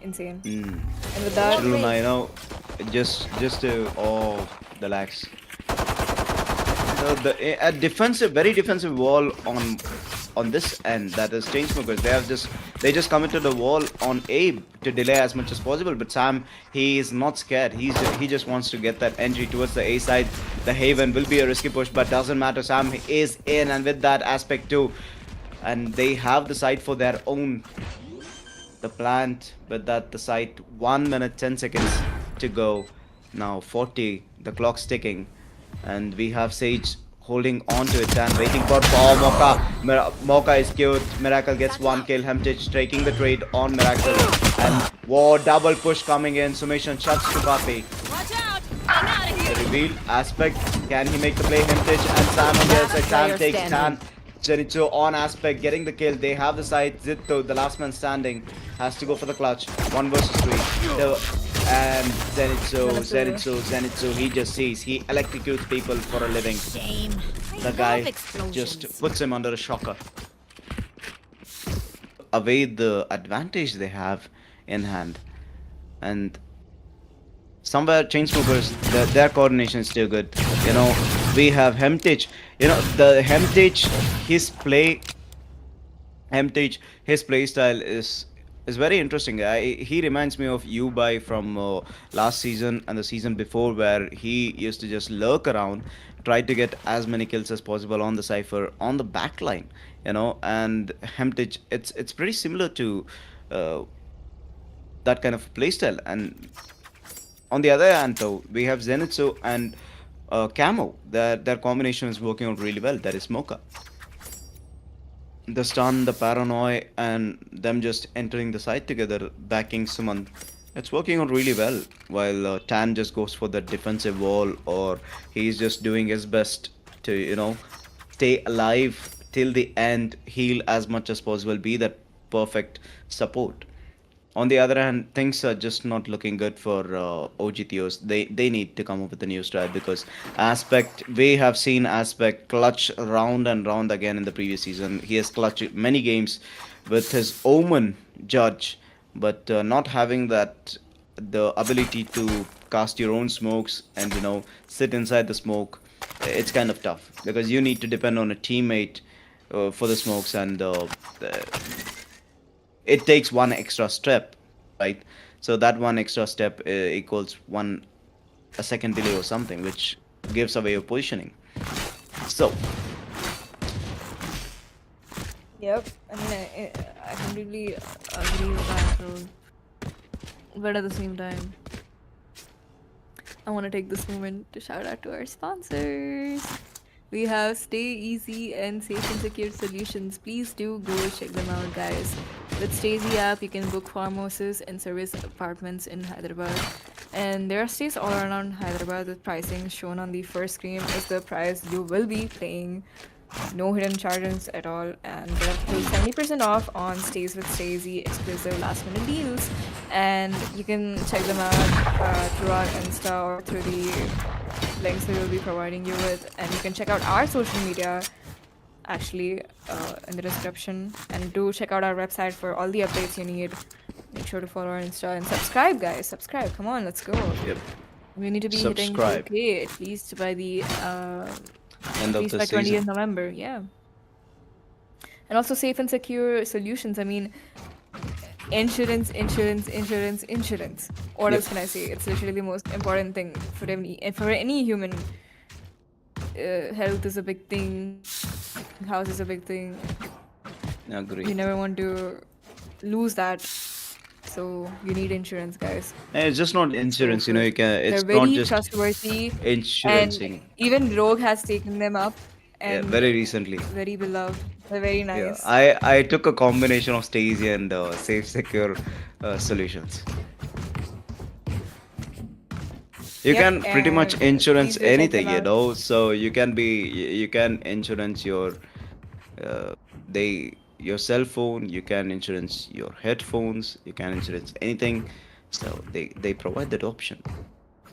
Insane. And with that, Luna, just to the lags. A defensive, very defensive wall on on this end, that is Chainsmokers. They just committed a wall on Abe to delay as much as possible. But Sam, he is not scared. He just wants to get that entry towards the A side. The Haven will be a risky push, but doesn't matter. Sam is in, and with that aspect too, and they have the site for their own. The plant, with that the site. 1 minute 10 seconds to go. Now 40. The clock's ticking, and we have Sage holding on to it and waiting for Mocha. Mocha is cute. Miracle gets one kill. Hemtich taking the trade on Miracle, and whoa, double push coming in. Sumation shuts to Papi. Watch out! I'm out of here! The reveal aspect. Can he make the play? Hemtich and Sam on the other side. Sam Player takes standing. Tan. Zenitsu on aspect, getting the kill. They have the side. Zitto, the last man standing, has to go for the clutch. 1 versus 3. And Zenitsu, he just sees. He electrocutes people for a living. Shame. The guy just puts him under a shocker. Away the advantage they have in hand. And somewhere Chainsmokers, their coordination is still good. You know, we have Hemtich. You know, the Hemtich, his play style is very interesting. He reminds me of Ubai from last season and the season before, where he used to just lurk around, try to get as many kills as possible on the cipher on the back line. You know, and Hemtich, it's pretty similar to that kind of playstyle. And on the other hand, though, we have Zenitsu and Camo. Their combination is working out really well. That is Mocha. The stun, the paranoia, and them just entering the site together, backing Suman. It's working out really well. While Tan just goes for the defensive wall, or he's just doing his best to, you know, stay alive till the end, heal as much as possible, be that perfect support. On the other hand, things are just not looking good for OG Theos. They need to come up with a new strat, because Aspect, we have seen Aspect clutch round and round again in the previous season. He has clutched many games with his Omen judge, but not having the ability to cast your own smokes and, you know, sit inside the smoke. It's kind of tough, because you need to depend on a teammate for the smokes, and it takes one extra step, right? So that one extra step equals a second delay or something, which gives away your positioning. So Yep. I mean, I completely agree with that, Rogue. But at the same time, I want to take this moment to shout out to our sponsors. We have Stay Easy and Safe and Secure Solutions. Please do go check them out, guys. With Stay Easy app, you can book farmhouses and service apartments in Hyderabad. And there are stays all around Hyderabad with pricing shown on the first screen is the price you will be paying. No hidden charges at all, and get up to 70% off on stays with Stay Easy exclusive last minute deals. And you can check them out through our Insta or through the links we will be providing you with, and you can check out our social media actually in the description, and do check out our website for all the updates you need. Make sure to follow our Insta and subscribe, guys. Subscribe, come on, let's go. yep, We need to be hitting Subscribe. 2K at least by the end at of least the by 20th season. November, yeah. And also Safe and Secure Solutions. I mean, insurance. What Yep. else can I say? It's literally the most important thing for any human. Health is a big thing. House is a big thing. Agree. You never want to lose that. So you need insurance, guys. And it's just not insurance, you know. You can. They're It's very not just trustworthy, insurancing. and even Rogue has taken them up, Yeah, and very recently. very beloved. They're very Yeah, nice. I took a combination of Stacey and Safe Secure solutions. You Yep, can pretty much and insurance please do check anything, them you out. know. So you can insurance your your cell phone. You can insurance your headphones. You can insurance anything. So they provide that option.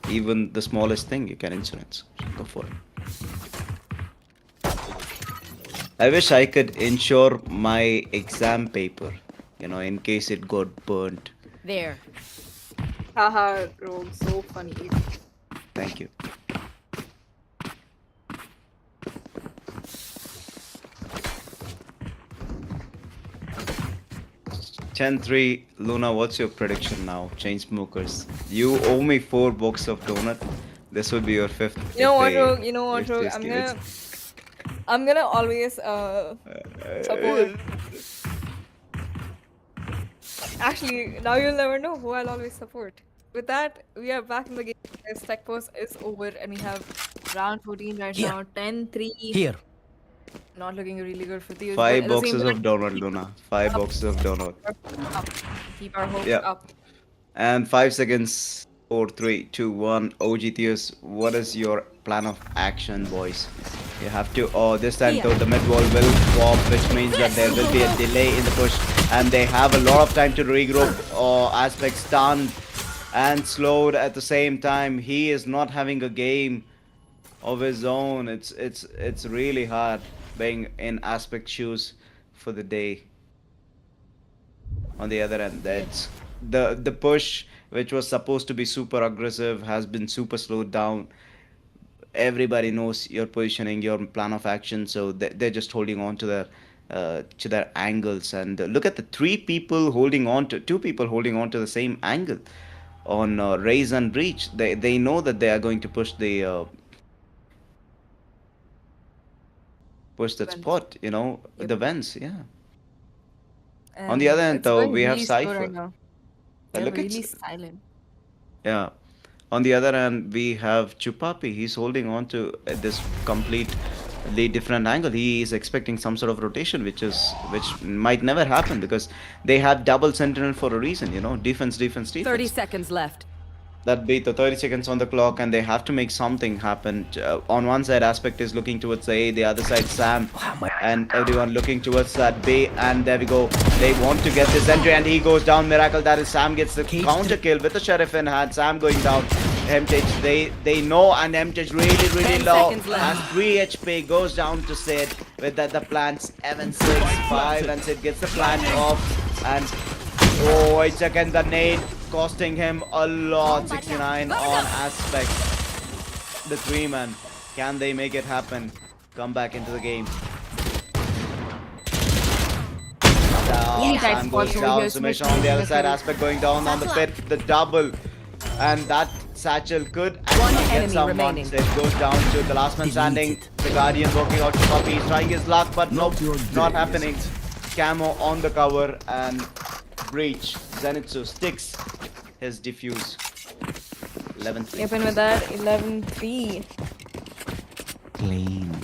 Even the smallest thing you can insurance. Go for it. I wish I could insure my exam paper, you know, in case it got burnt. There. Haha, Rogue, so funny. Thank you. 10-3. Luna, what's your prediction now? Chainsmokers. You owe me 4 boxes of donut. This would be your fifth You know if what, they Rogue? You know what, if Rogue? they steal it. I'm gonna always support. Actually, now you'll never know who I'll always support. With that, we are back in the game. This tech post is over, and we have round 14 right Here. now. 10-3. Here. Not looking really good for Theos, but Five at the same boxes of time, donut, Luna. 5 boxes of donut. up. Keep our hopes Yeah. up. And 5 seconds. 4, 3, 2, 1. OG Theos, what is your plan of action, boys? You have to. Oh, this time though, the mid wall will pop, which means that there will be a delay in the push, and they have a lot of time to regroup. Aspect stunned and slowed at the same time. He is not having a game of his own. It's really hard being in Aspect shoes for the day. On the other end, that's the push, which was supposed to be super aggressive, has been super slowed down. Everybody knows your positioning, your plan of action, so they're just holding on to their angles. And look at the two people holding on to the same angle on raise and breach. They know that they are going to push that Vents. spot, Yep. the vents, yeah. On And the other end, it's though, going we have really slow Cypher. right now. They're Look at really silent. Yeah. On the other hand, we have Chupapi. He's holding on to this completely different angle. He is expecting some sort of rotation, which might never happen because they have double sentinel for a reason. Defense, defense, 30 defense. seconds left. That beat the 30 seconds on the clock, and they have to make something happen. On one side, Aspect is looking towards A, the other side, Sam, and everyone looking towards that B. And there we go. They want to get this entry, and he goes down. Miracle. That is Sam gets the counter kill with the sheriff in hand. Sam going down. MTech, they know, and MTech really 10 low. seconds left. As 3 HP goes down to Sid with the plants. Evan 6, 5, and Sid gets the plant off. And oh, it's again the nade costing him a lot. 69 on Aspect. The 3-man. Can they make it happen? Come back into the game. Down. Sam goes down. Submission on the other side. Aspect going down on the pit. The double. And that satchel could One actually get enemy someone. remaining. So it goes down to the last man standing. The Guardian working out to Puppy. He's trying his luck, but nope, not happening. Camo on the cover and breach. Zenitsu sticks his diffuse. 11-3. Yep, and with that, 11-3. Clean.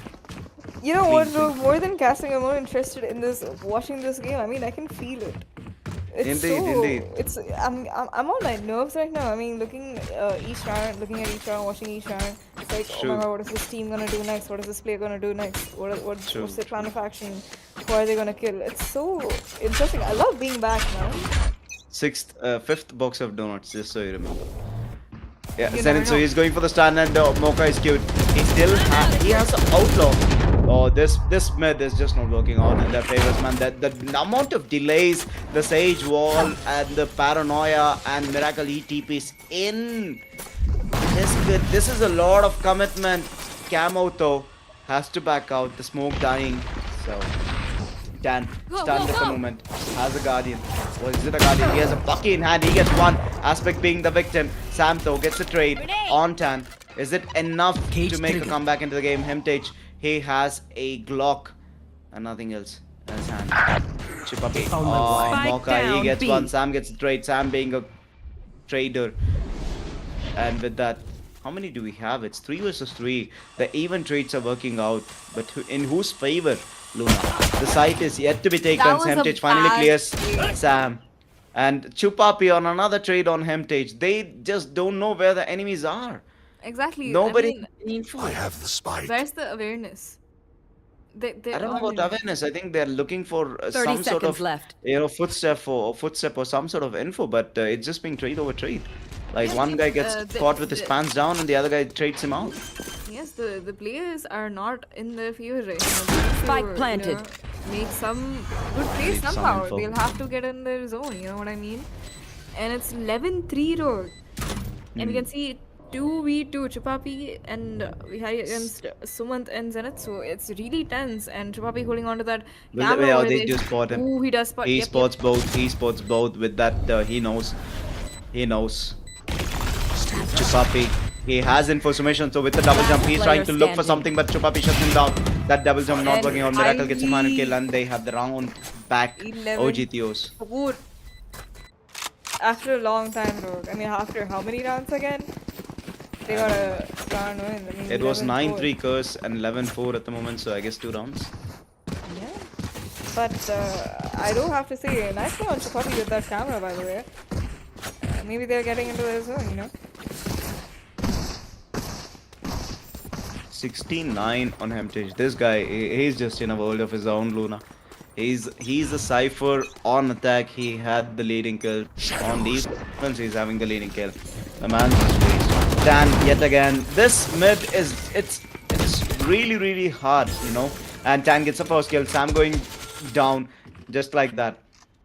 You know what, Rogue? More than casting, I'm more interested in watching this game. I mean, I can feel it. Indeed. It's I'm on my nerves right now. I mean, looking at each round, watching each round. It's like, oh True. my god, what is this team gonna do next? What is this player gonna do next? What's True, their plan of action? Who are they gonna kill? It's so interesting. I love being back, man. Fifth box of donuts, just so you remember. Yeah, You never Zenitsu, know. he's going for the stun, and Mocha is cute. He has an outlaw. Oh, this mid is just not working out in their favors, man. The amount of delays, the Sage Wall, and the Paranoia, and Miracle ETPs in this is a lot of commitment. Camo though has to back out. The smoke dying, so Dan stunned at the moment. Has a Guardian. Or is it a Guardian? He has a Bucky in hand. He gets one. Aspect being the victim. Sam though gets the trade on Tan. Is it enough to make a comeback into the game? Hemtage. He has a Glock and nothing else in his hand. Chipapi. Oh, Spike Mocha. He down, gets B. one. Sam gets the trade. Sam being a trader. And with that, how many do we have? It's 3 versus 3. The even trades are working out. But in whose favor, Luna? The site is yet to be taken. That was a Hemtage finally bad clears trade. Sam. And Chupapi on another trade on Hemtage. They just don't know where the enemies are. Exactly. Nobody. I have the spike. Where's the awareness? They I don't know about awareness. I think they're looking for 30 some sort seconds of left. footstep or some sort of info, but it's just being trade over trade. Like Yeah, one guy gets the- caught with his the- pants down, and the other guy trades him out. Yes, the players are not in their favor right now. They need to, Spike planted. Make some good plays Need some somehow. info. They'll have to get in their zone, you know what I mean? And it's 11-3 road. And we can see 2v2 Chupapi and we had against Sumant and Zenith, so it's really tense. And Chupapi holding on to that camera Oh, over they there. do spot him. Ooh, he does spot. He Yep, yep. spots both. He spots both with that. He knows. He knows. Chupapi. He has information, so with the double jump, Last he's player trying to look for standing. something, but Chupapi shuts him down. That double jump not And working out. Miracle gets a final kill, I and they have the round back. 11 OG Theos. 4 after a long time, though. I mean, after how many rounds again? They got a round win. I mean, It was 11-4. 9-3 curse and 11-4 at the moment, so I guess 2 rounds. Yeah. But I do have to say, nice play on Chupapi with that camera, by the way. Maybe they're getting into their zone, you know? 16-9 on Hemtage. This guy, he's just in a world of his own, Luna. He's a cipher on attack. He had the leading kill. On defense, he's having the leading kill. The man's just crazy. Dan yet again. This mid is it's really hard, you know. And Tan gets the first kill. Sam going down just like that.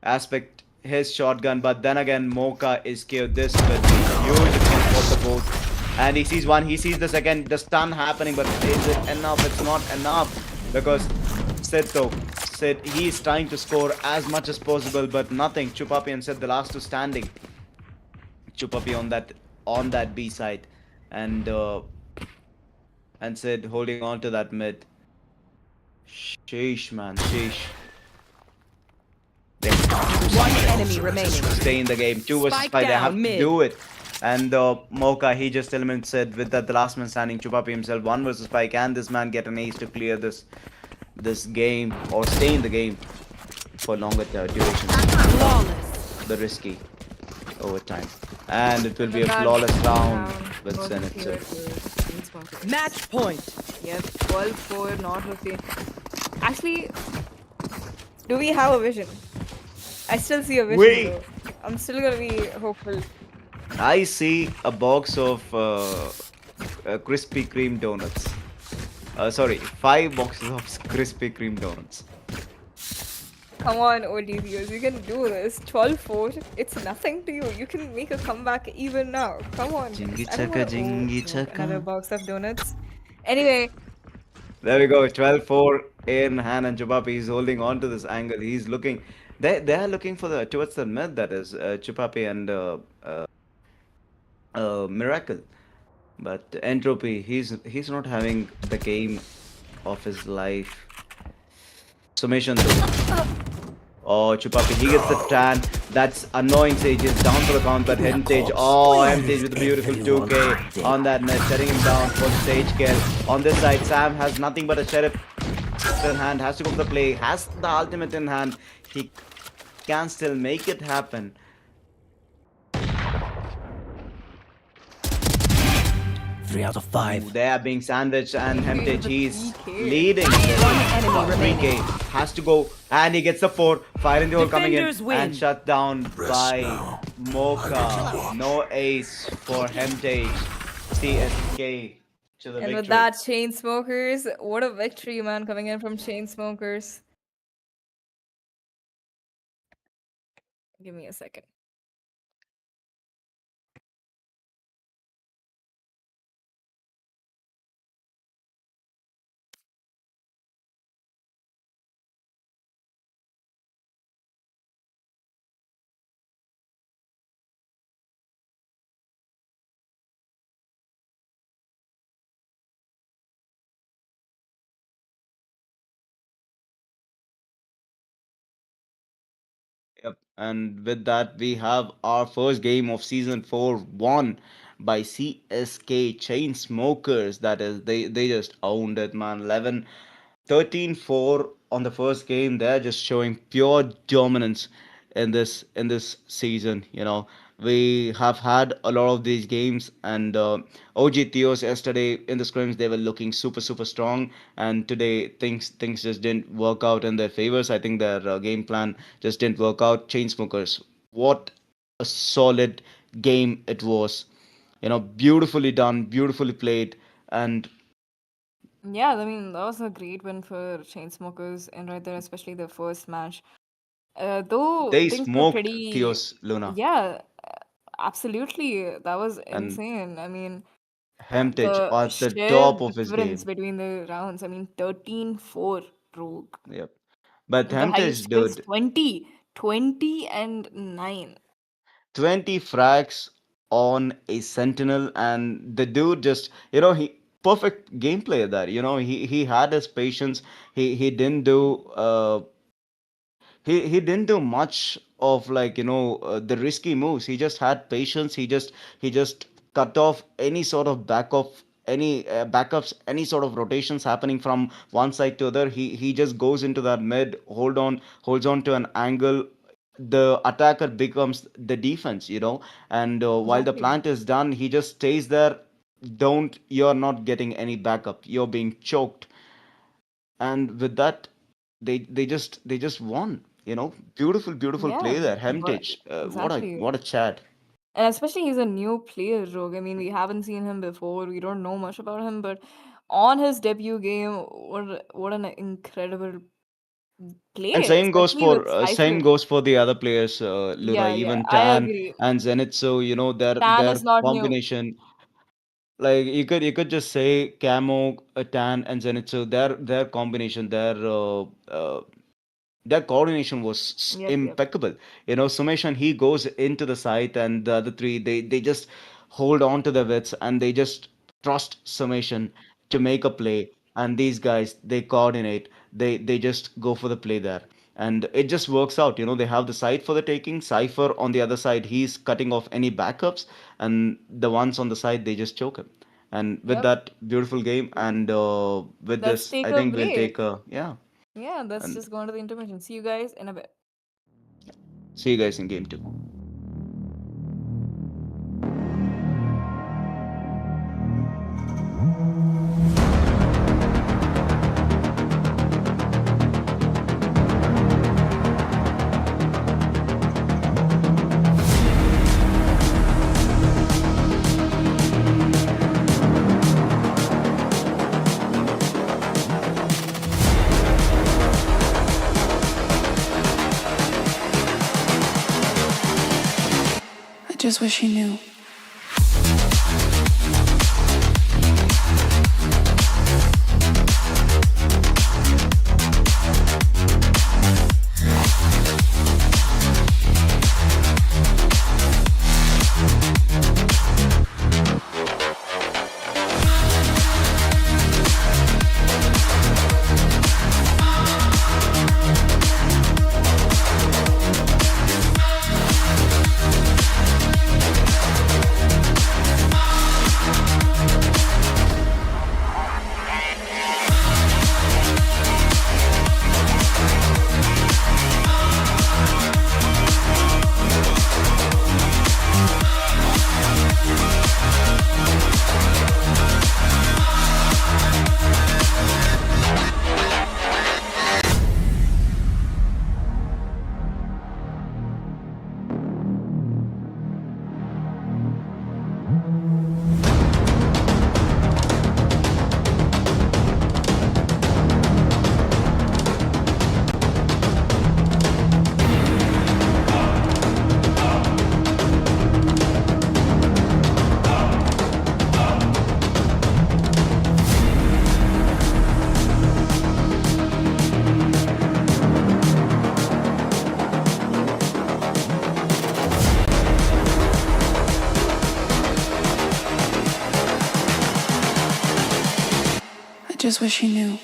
Aspect his shotgun, but then again Mocha is killed. This mid huge for the both. And he sees one, he sees the second, the stun happening, but is it enough? It's not enough because Sid, he's trying to score as much as possible, but nothing. Chupapi and Sid, the last two standing. Chupapi on that B side, and Sid holding on to that mid. Sheesh, man, sheesh. They One enemy remaining. stay in the game. 2 versus Spike 5. They have down, to mid. do it. And Mocha, he just eliminated Sid with that the last man standing. Chupapi himself 1 versus 5. Can this man get an ace to clear this game or stay in the game for longer duration? Flawless. The risky overtime. And it will be a That flawless round round with was Zenith. clear to Chainsmokers. Match point. Yep, 12-4, not okay. Actually, do we have a vision? I still see a vision. Wait. Though. I'm still gonna be hopeful. I see a box of Krispy Kreme donuts. Sorry, 5 boxes of Krispy Kreme donuts. Come on, ODVs, you can do this. 12-4, it's nothing to you. You can make a comeback even now. Come on. Jingy guys. I don't chaka, wanna- jingy no, chaka. another box of donuts. Anyway, There we go, 12-4 in hand, and Chupapi is holding on to this angle. He's looking, they are looking for towards the mid, that is Chupapi and Miracle. But Entropy, he's not having the game of his life. Summation though. Oh, Chupapi, he gets the tan. That's annoying. Sage is down for the count, but Hemtage. Oh, Hemtage with a beautiful 2K on that net, setting him down for the Sage kill. On this side, Sam has nothing but a sheriff in hand, has to go for the play, has the ultimate in hand. He can still make it happen. 3 out of 5. They are being sandwiched, and Hemtage, he's 3K. leading. Enemy remaining. 3K has to go, and he gets the 4. Fire in the hole coming in, Defenders win. and shut down by now. Mocha. No ace for Hemtage. CSK to the and victory. with that, Chainsmokers, what a victory, man, coming in from Chainsmokers. Give me a second. Yep. And with that, we have our first game of season 4 won by CSK Chainsmokers. That is, they just owned it, man. 13-4 on the first game. They're just showing pure dominance in this season. You know, we have had a lot of these games, and OG Theos yesterday in the scrims they were looking super strong, and today things just didn't work out in their favors. I think their game plan just didn't work out. Chainsmokers, what a solid game it was. You know, beautifully done, beautifully played, and Yeah, I mean, that was a great win for Chainsmokers, and right there, especially the first match. Though they things were smoked pretty. Theos, Luna. Yeah, absolutely. That was And insane. I mean, Hemtage The at the sheer top of his difference game. between the rounds. I mean, 13-4 Rogue. Yep. But And the highest Hemtage, kills dude, 20 and 9. 20 frags on a Sentinel, and the dude just, he perfect gameplay there. He had his patience. He didn't do he didn't do much of like the risky moves. He just had patience. He just cut off any sort of any backups, any sort of rotations happening from one side to other. He just goes into that mid, holds on to an angle. The attacker becomes the defense, and while the Exactly. plant is done, he just stays there. Don't You're not getting any backup, you're being choked. And with that, they just won. Beautiful Yeah, play there, but Heritage. What a exactly. what a chat. And especially he's a new player, Rogue. I mean, we haven't seen him before. We don't know much about him, but on his debut game, what an incredible And play, especially with same Cypher. goes for the other players, Luna. Yeah, yeah, Even I Tan agree. and Zenith. So Tan their is not new. combination. Like you could just say Camo, Tan, and Zenith. So their combination, their coordination was Yep, yep. impeccable. Sumesh, he goes into the site, and the other three, they just hold on to their wits, and they just trust Sumesh to make a play. And these guys, they coordinate. They just go for the play there, and it just works out. They have the site for the taking. Cypher on the other side, he's cutting off any backups, and the ones on the side, they just choke him. And with Yep. that beautiful game, and with Let's this, take I a think we'll take break. a yeah. Yeah, let's And just go into the intermission. See you guys in a bit. see you guys in game two. I just wish he knew. I just wish he knew.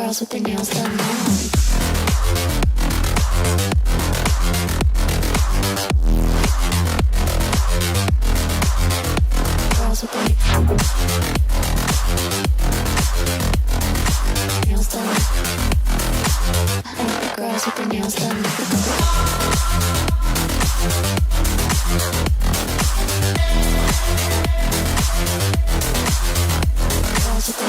girls with their nails done now. Girls with their nails done. I like the girls with their nails done. Girls with their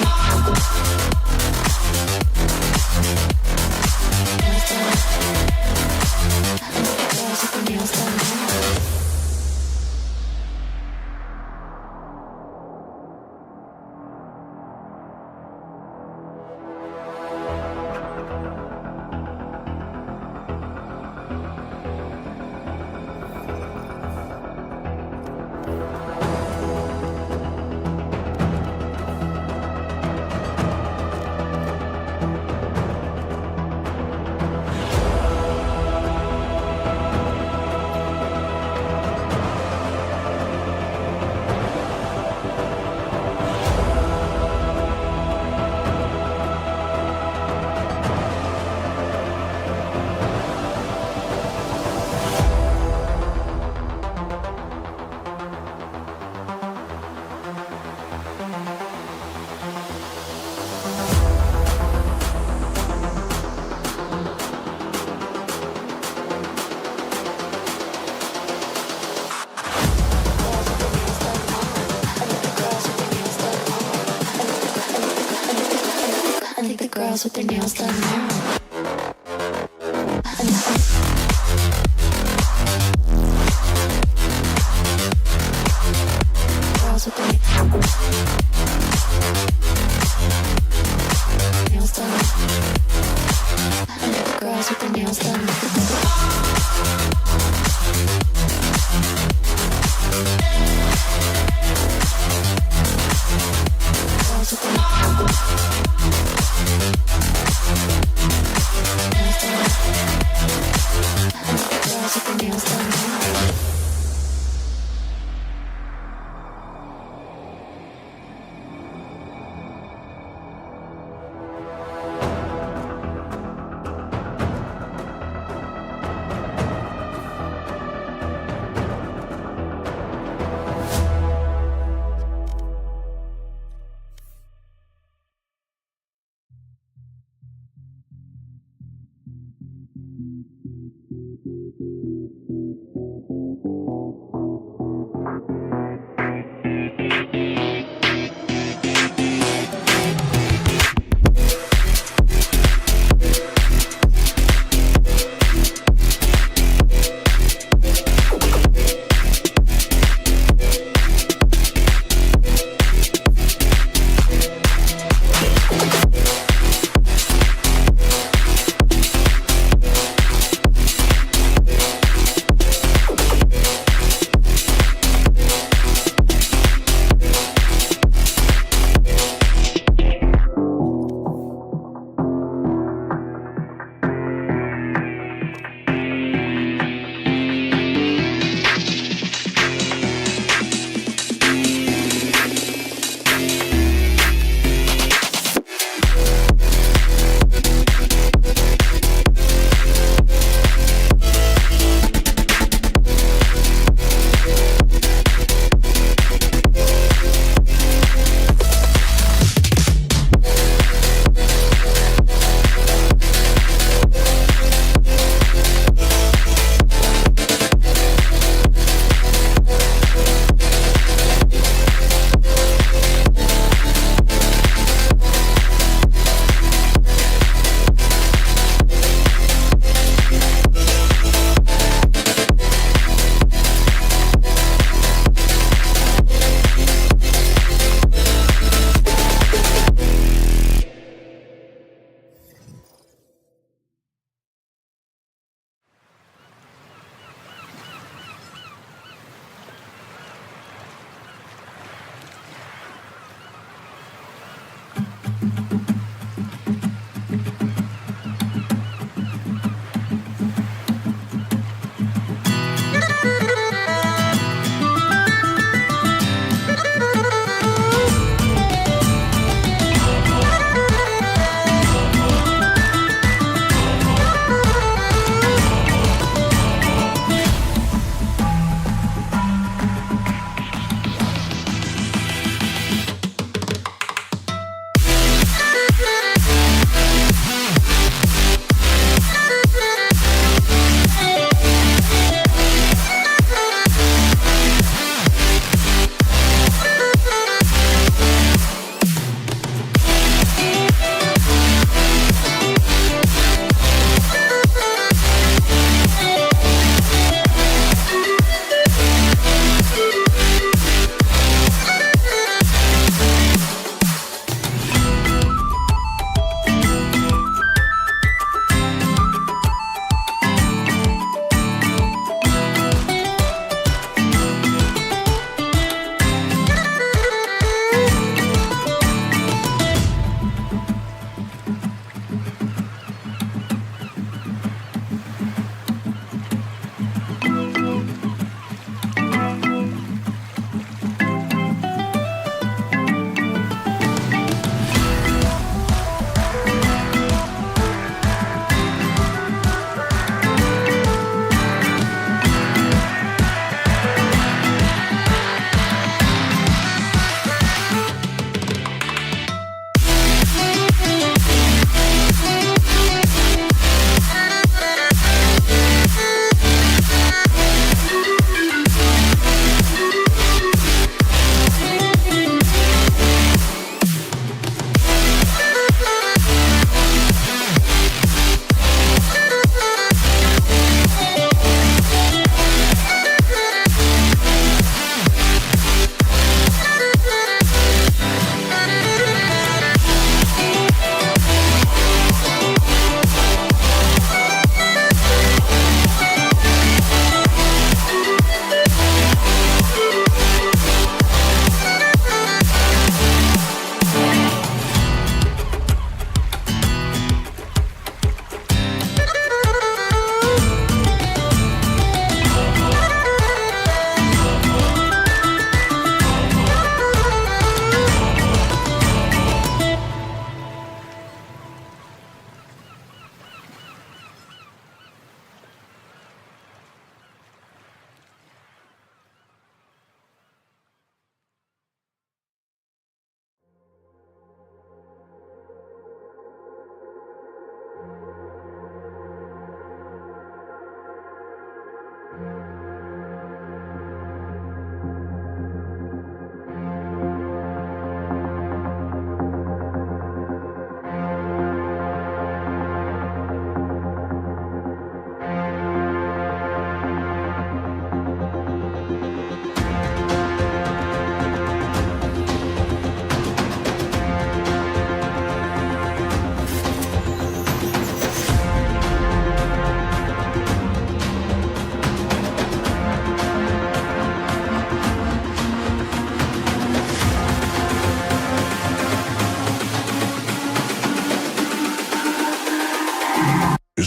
nails done. I think the girls with their nails done now. Girls with their nails done. I think the girls with their nails done. Girls with their girls with their nails done now.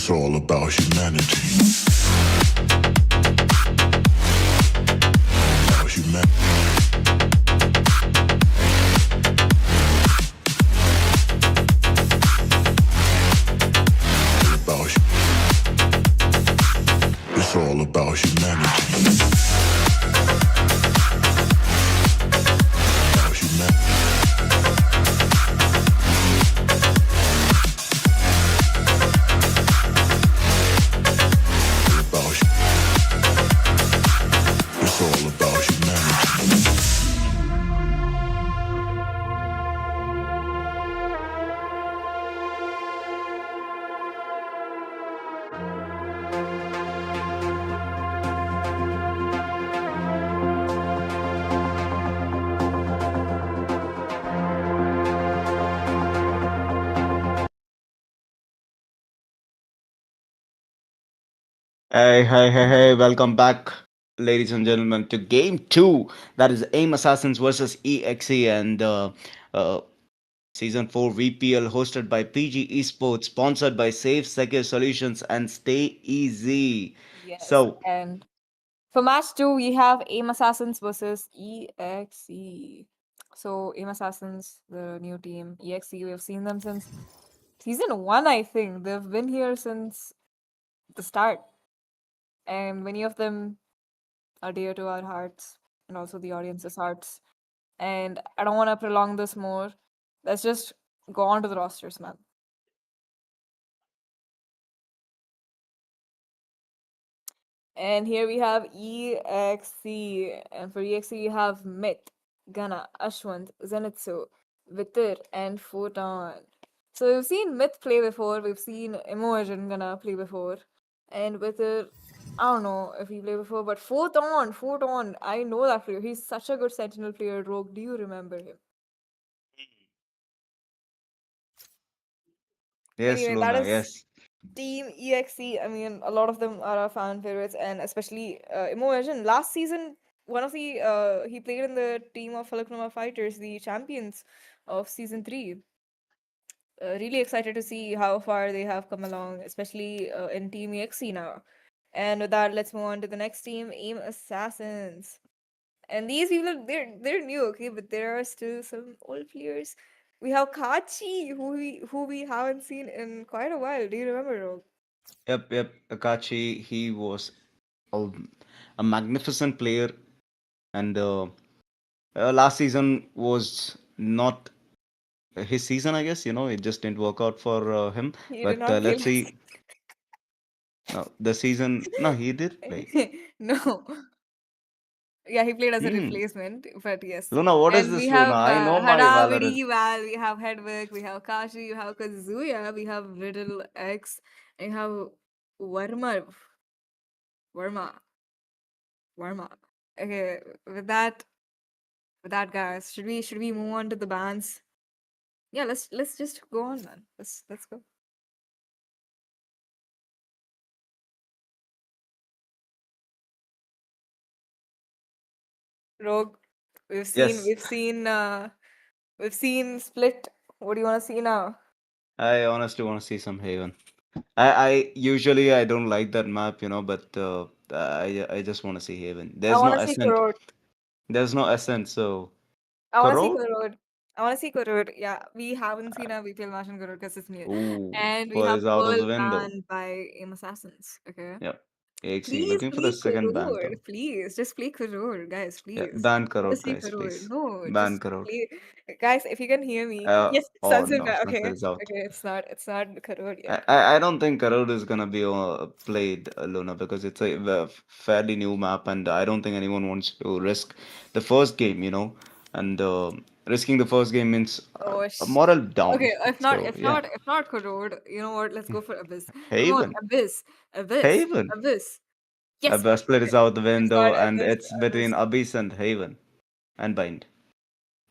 It's all about humanity. About about it's all about humanity. About about it's all about humanity. Hey, welcome back, ladies and gentlemen, to game two. That is AIM Assassins versus EXE and uh, season 4 VPL hosted by PG Esports, sponsored by Safe Secure Solutions and Stay Easy. Yes, So, and for match two, we have AIM Assassins versus EXE. So AIM Assassins, the new team, EXE, we have seen them since season one, I think. They've been here since the start, and many of them are dear to our hearts and also the audience's hearts. And I don't want to prolong this more. Let's just go on to the rosters, man. And here we have EXE. And for EXE, we have Myth, Gana, Ashwant, Zenitsu, Vitir, and Photon. So we've seen Myth play before, we've seen Emotion Gana play before. And Vitir, I don't know if he played before, but Photon, I know that player. He's such a good Sentinel player. Rogue, do you remember him? yes, Anyway, that Luna, is yes. Team EXE. I mean, a lot of them are our fan favorites, and especially Emotion. Last season, one of the he played in the team of Falcon Fighters, the champions of season 3. Really excited to see how far they have come along, especially in Team EXE now. And with that, let's move on to the next team, AIM Assassins. And these people, they're new, okay, but there are still some old players. We have Kachi, who we haven't seen in quite a while. Do you remember, Rogue? Yep. Akachi, he was a, a magnificent player, and last season was not his season, I guess. It just didn't work out for him. He did But not play let's last see. No, the season. No, he did play. season. No. Yeah, he played as a Hmm. replacement, but yes. Luna, what is And we this, Luna? have I know my Hada, Valorant. Val, we have Headwork, we have Kashi, we have Kazuya, we have Riddle X, and we have Varma. Varma. Varma. Okay, with that guys, should we move on to the bands? Yeah, let's just go on, man. Let's go. Rogue, we've seen Yes, we've seen uh we've seen Split. What do you want to see now? I honestly want to see some Haven. I usually I don't like that map, but I just want to see Haven. I There's want no to see ascent. Korod. There's no ascent. So I want to see Koro? Korod. I want to see Korod. Yeah, we haven't seen a VPL match in Korod because it's new. Ooh, And we have was out of Pearl the window. banned by AIM Assassins. Okay. Yep. EXE Please looking for the play second ban Korod. though. Please. Just play Korod, guys. Yeah, Please. ban I want to Karod, see guys, Korod. please. No, Ban just Karod. play. Guys, if you can hear me. Yes, Oh Sunset no, back. Sunset Okay. is out. Okay, it's not Korod I, yet. I I don't think Karod is gonna be played, Luna, because it's a fairly new map, and I don't think anyone wants to risk the first game, and risking the first game means Oh, a moral down. okay. If not, So if yeah, not, if not Korod, you know what? Let's go for Abyss. Come on, Haven, Abyss, Abyss, Haven. Abyss. A Yes. split is out the It's not window, and Abyss, it's between Abyss. Abyss and Haven and Bind.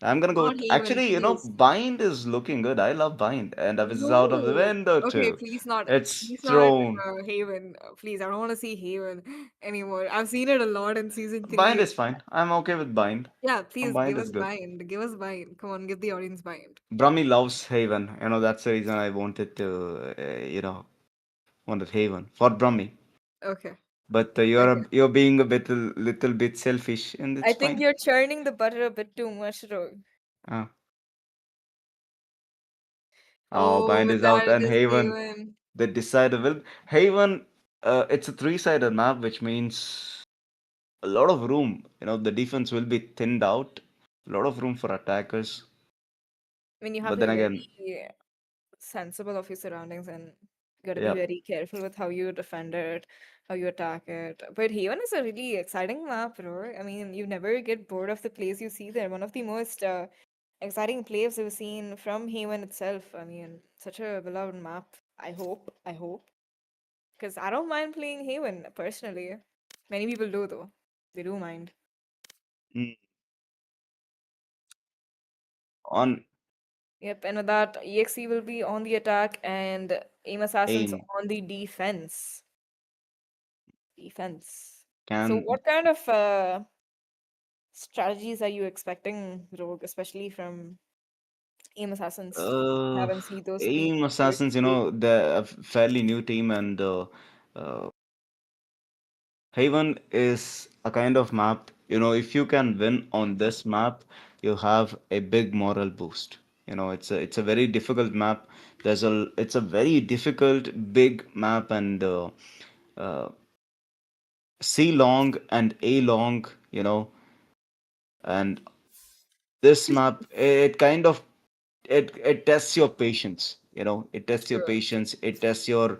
I'm gonna go Not with Haven, actually, please. Bind is looking good. I love Bind, and Abyss is out of the No. window Okay, too. It's please not thrown. Haven. Please, I don't want to see Haven anymore. I've seen it a lot in season Bind 3. is fine. I'm okay with Bind. Yeah, please Bind give is us good. bind. Give us bind. Come on, give the audience bind. Brahmi loves Haven. That's the reason I wanted to, Wanted Haven for Brummy. Okay. But Okay. you're being a bit, a little bit selfish, and I it's think fine. you're churning the butter a bit too much, Rogue. Uh, oh, Oh, Bind with is out, that it and is Haven, Haven. the decider will. Haven, it's a three-sided map, which means a lot of room. The defense will be thinned out. A lot of room for attackers. I mean, you have But to then be again, very sensible of your surroundings and you got to be yeah. very careful with how you defend it, how you attack it. But Haven is a really exciting map, bro. I mean, you never get bored of the plays you see there. One of the most exciting plays I've seen from Haven itself. I mean, such a beloved map. I hope. I hope. Because I don't mind playing Haven personally. Many people do, though. They do mind. Mm. On Yep, and with that, EXE will be on the attack and Aim Assassins aim, on the defense. Defense. So, can what kind of strategies are you expecting, Rogue, especially from Aim Assassins? uh Haven't seen those aim players assassins, play. they're a fairly new team, and uh, Haven is a kind of map. If you can win on this map, you have a big moral boost. It's a very difficult map. It's a very difficult big map, and uh, C long and A long. And this map, it kind of, it tests your patience. It tests your True. patience. It tests your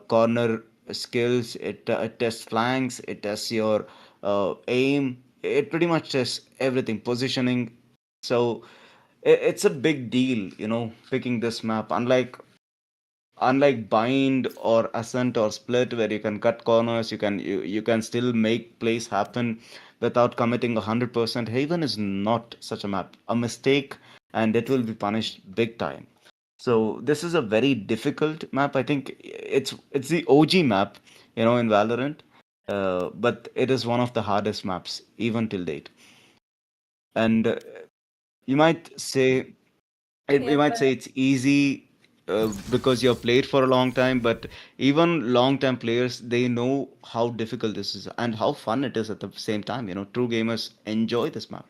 corner skills. It tests flanks. It tests your aim. It pretty much tests everything, positioning. So it's a big deal, picking this map. Unlike bind or ascent or split, where you can cut corners, you can still make plays happen without committing 100%. Haven is not such a map. A mistake and it will be punished big time. So this is a very difficult map. I think it's the OG map, in Valorant. But it is one of the hardest maps even till date. And you might say you Yep. might say it's easy because you've played for a long time, but even long time players, they know how difficult this is and how fun it is at the same time. True gamers enjoy this map.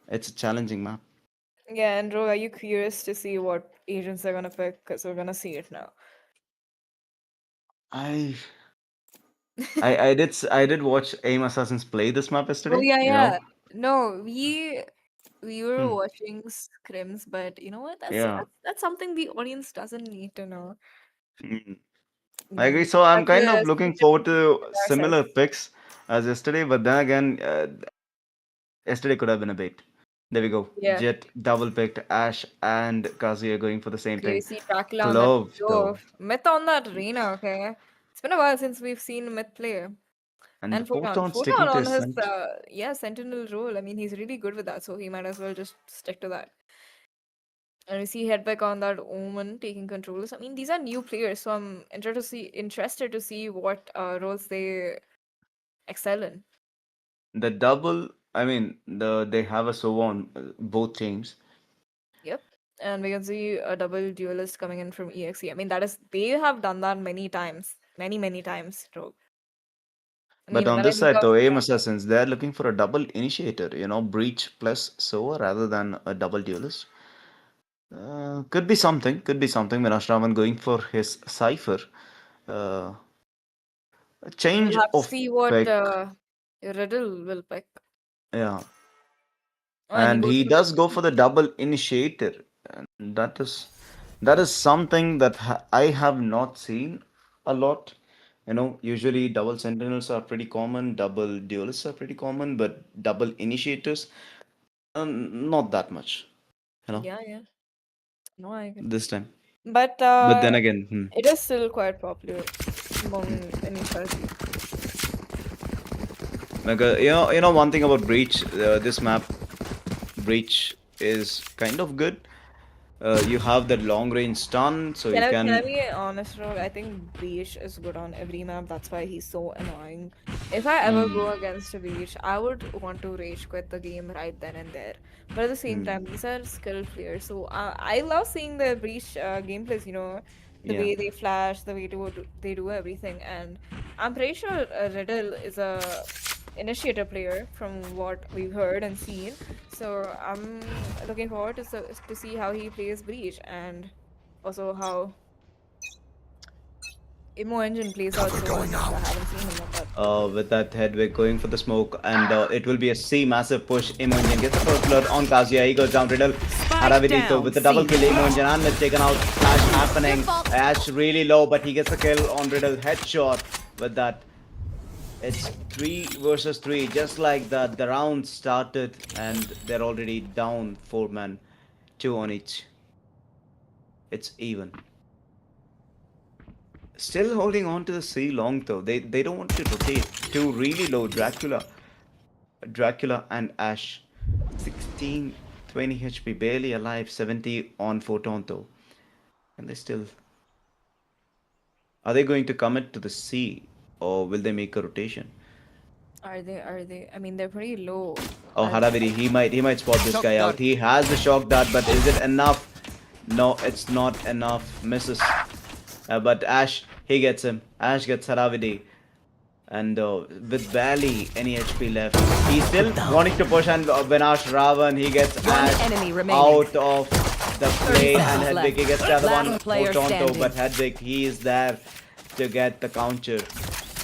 It's a challenging map. Yeah, and Rogue, are you curious to see what agents they're gonna pick? Because we're gonna see it now. I I did watch Aim Assassins play this map Oh yesterday. yeah, yeah. No, we were Hmm, watching scrims, but you know what? yeah. That's something the audience doesn't need to know. Hmm. I agree. We So I'm have kind to of looking keep it forward to with ourselves. similar picks as yesterday, but then again, yesterday could have been a bait. There we go. Yeah. Jet double picked Ash and Kazuya going for the same Okay, we thing. see Dracula on that Clove though. Clove. Myth on that Reina, okay? It's been a while since we've seen Myth play. And the And fourth Photon. round Photon sticking to on his his scent. Sentinel role. I mean, he's really good with that, so he might as well just stick to that. And we see Headback on that Omen taking controls. I mean, these are new players, so I'm interested to see what roles they excel in. The double, I mean, they have a so on both teams. Yep. And we can see a double duelist coming in from EXE. I mean, they have done that many times. Many, many times, Rogue. I But mean, on when I this think side, of though, Aim Assassins, they're looking for a double initiator, breach plus Soa rather than a double duelist. Could be something, could be something. Minashravan going for his cipher. Uh, a we'll change have to of see what pick. Riddle will pick. Yeah. Oh, and he And goes he for the does go for the double initiator. And that is something that I have not seen a lot. Usually double sentinels are pretty common, double duelists are pretty common, but double initiators, not that much. You know, Yeah, yeah. No, I get. this time. But But then again, it is still quite popular among initial. like one thing about Breach, this map, Breach is kind of good. You have that long range stun, so you Can I can. be honest, Rog? I think Breach is good on every map. That's why he's so annoying. If I ever Mm, go against a Breach, I would want to rage quit the game right then and there. But at the same mm, time, these are skilled players, so I love seeing the Breach gameplays. The Yeah. way they flash, the way they do everything, and I'm pretty sure Riddle is a initiator player from what we've heard and seen. So I'm looking forward to see how he plays Breach and also how Imo Engine plays out so well since I haven't seen him yet. With that Hedwig going for the smoke, and it will be a C massive push. Imogen gets the first blood on Kazuya. He goes down Riddle. Haravidi down, with the double C. kill. Imogen and it's taken out. Flash happening. Ash really low, but he gets the kill on Riddle. Headshot. With that, it's 3 versus 3. Just like that, the round started, and they're already down 4 men, 2 on each. It's even. Still holding on to the C long though. They don't want to rotate. 2 really low. Dracula and Ash. 16, 20 HP, barely alive. 70 on Photon though. And they still. Are they going to commit to the C, or will they make a rotation? Are they? I mean, they're pretty low. Oh, Haraviri, he might spot this guy out. He has the shock dart, but is it enough? No, it's not enough. Misses. But Ash, he gets him. Ash gets Haravidi. And with barely any HP left, he's still wanting to push. And Vinash Ravan, he gets Ash enemy remaining. out of the play. And seconds Hedwig, he left. gets the other Last one. player Tonto, standing. but Hedwig, he is there to get the counter.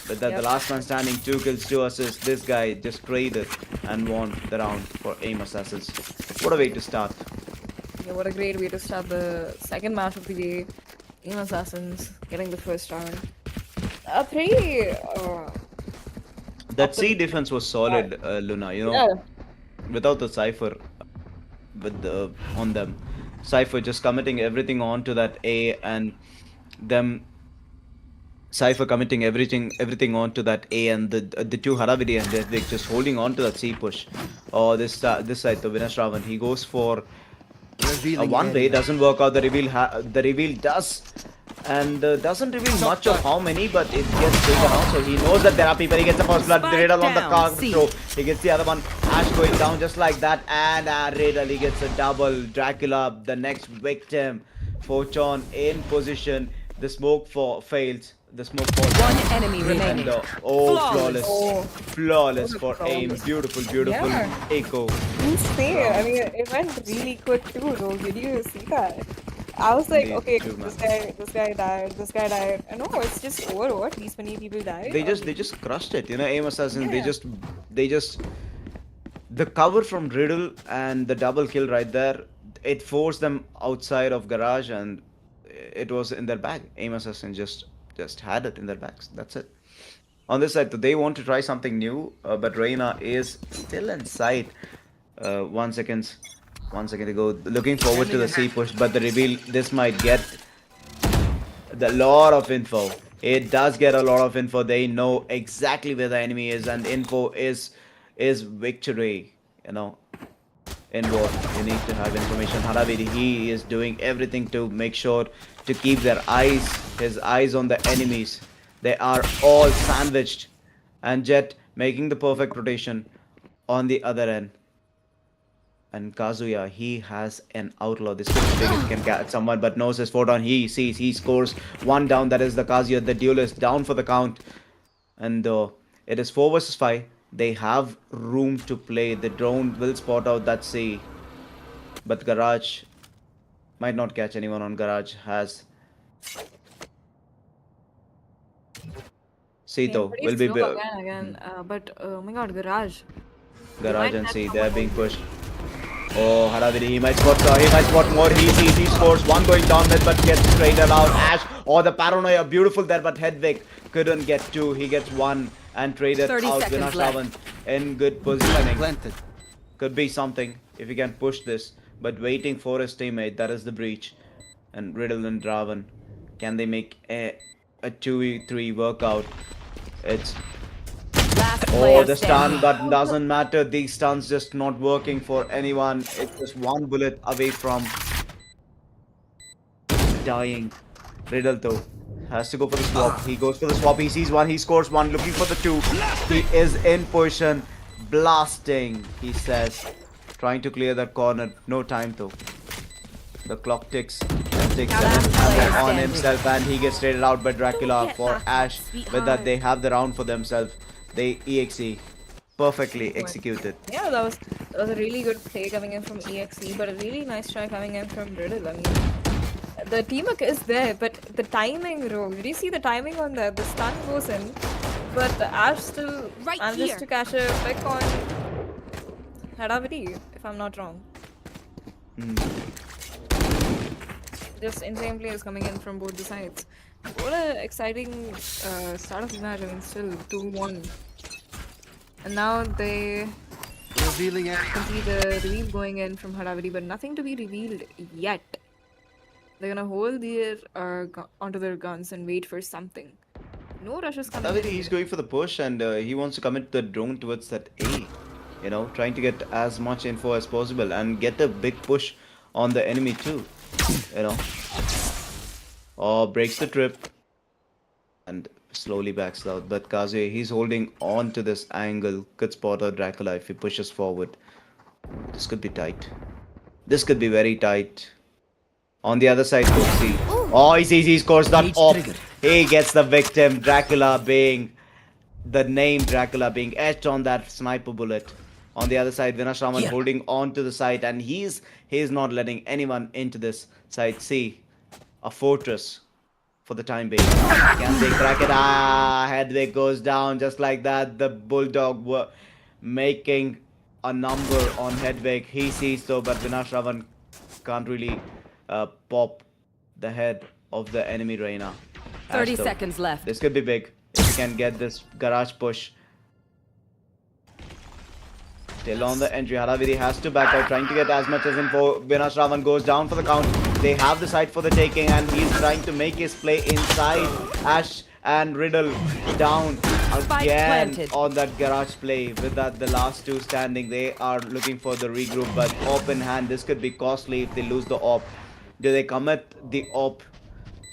But that the last man standing, 2 kills, 2 assists. This guy just traded and won the round for AIM Assassins. What a way to start. Yeah, what a great way to start the second match of the day. Team Assassins getting the first round. A pretty. That C defense was solid, Luna. You know, Yeah. without the Cypher with the on them, Cypher just committing everything onto that A, and them Cypher committing everything onto that A, and the 2 Haravidi and Hedwig just holding on to that C push. Oh, this side, the Vinesh Ravan, he goes for a one way, doesn't work out. The reveal does, and doesn't reveal much of how many, but it gets taken out. So he knows that there are people. He gets the first blood. Spike Riddle on the down, car C. throw. He gets the other one. Ash going down just like that, and Riddle, he gets a double. Dracula, the next victim. Photon in position. The smoke fails. The smoke falls. One enemy remaining. And, Flawless. flawless for aim. Beautiful, Yeah. echo. Insane. I mean, it went really quick too, though. Did you see that? I was like, Indeed, okay, true, this guy died, this guy died. And no, it's just over. What? These many people died. They just crushed it. You know, aim assassin. Yeah. They just the cover from Riddle and the double kill right there. It forced them outside of garage, and it was in their bag. Aim assassin just had it in their bags. That's it. On this side, they want to try something new, but Reina is still in sight. 1 second to go. Looking forward to the C push, but the reveal, this might get the lot of info. It does get a lot of info. They know exactly where the enemy is, and info is victory. You know, in war, you need to have information. Haravidi, he is doing everything to make sure to keep his eyes on the enemies. They are all sandwiched, and Jet making the perfect rotation on the other end. And Kazuya, he has an outlaw. This can catch someone, but knows his photon. He sees, he scores 1 down. That is the Kazuya, the duelist, down for the count. And it is 4 versus 5. They have room to play. The drone will spot out that C. But Garage might not catch anyone on Garage. Has C though will be again. But oh my God, Garage. Garage and C. They are being pushed. Oh, Haravidi, he might spot more. He scores 1 going down with, but gets traded out. Ash, the paranoia, beautiful there, but Hedwig couldn't get 2. He gets 1 and traded 30 out. seconds Vinash left. Ravan in good positioning. Could be something if he can push this, but waiting for his teammate. That is the breach. And Riddle and Ravan, can they make a 2v3 workout? It's Last player the standing. stun, but doesn't matter. These stuns just not working for anyone. It's just 1 bullet away from dying. Riddle though has to go for the swap. He goes for the swap. He sees 1. He scores 1. Looking for the 2. He is in position. Blasting, he says. Trying to clear that corner. No time though. The clock ticks. And 6-7 Last player on standing. himself, and he gets traded out by Dracula get for back up, Ash. With that, sweetheart. they have the round for themselves. They EXE perfectly executed. Yeah, that was a really good play coming in from EXE, but a really nice try coming in from Riddle. I mean, the teamwork is there, but the timing, bro. Did you see the timing on the stun goes in, but Ash still Right manages here. to catch a pick on Hadavidi, if I'm not wrong. Just insane players coming in from both the sides. What a exciting start of the match. I mean, still 2-1. And now they can see the reveal going in from Hadavidi, but nothing to be revealed yet. They're gonna hold their onto their guns and wait for something. No rushes coming in. He's going for the push, and he wants to commit the drone towards that A. You know, trying to get as much info as possible and get a big push on the enemy too. You know. Oh, breaks the trip and slowly backs out. But Kazuya, he's holding on to this angle. Could spot a Dracula if he pushes forward. This could be tight. This could be very tight. On the other side, Coxie. Oh, he scores that Each op. trigger. He gets the victim. Dracula being the name Dracula being etched on that sniper bullet. On the other side, Vinash Raman Here. holding on to the site, and he's not letting anyone into this site. See, a fortress for the time being. Can they crack it? Hedwig goes down just like that. The Bulldog were making a number on Hedwig. He sees so, but Vinash Raman can't really pop the head of the enemy Reina. 30 Ash, though. seconds left. This could be big if you can get this garage push. Still on the entry, Haraviri has to back out, trying to get as much as info. Vinash Ravan goes down for the count. They have the site for the taking, and he's trying to make his play inside. Ash and Riddle down again planted. on that garage play. With that, the last two standing, they are looking for the regroup, but op in hand, this could be costly if they lose the op. Do they commit the op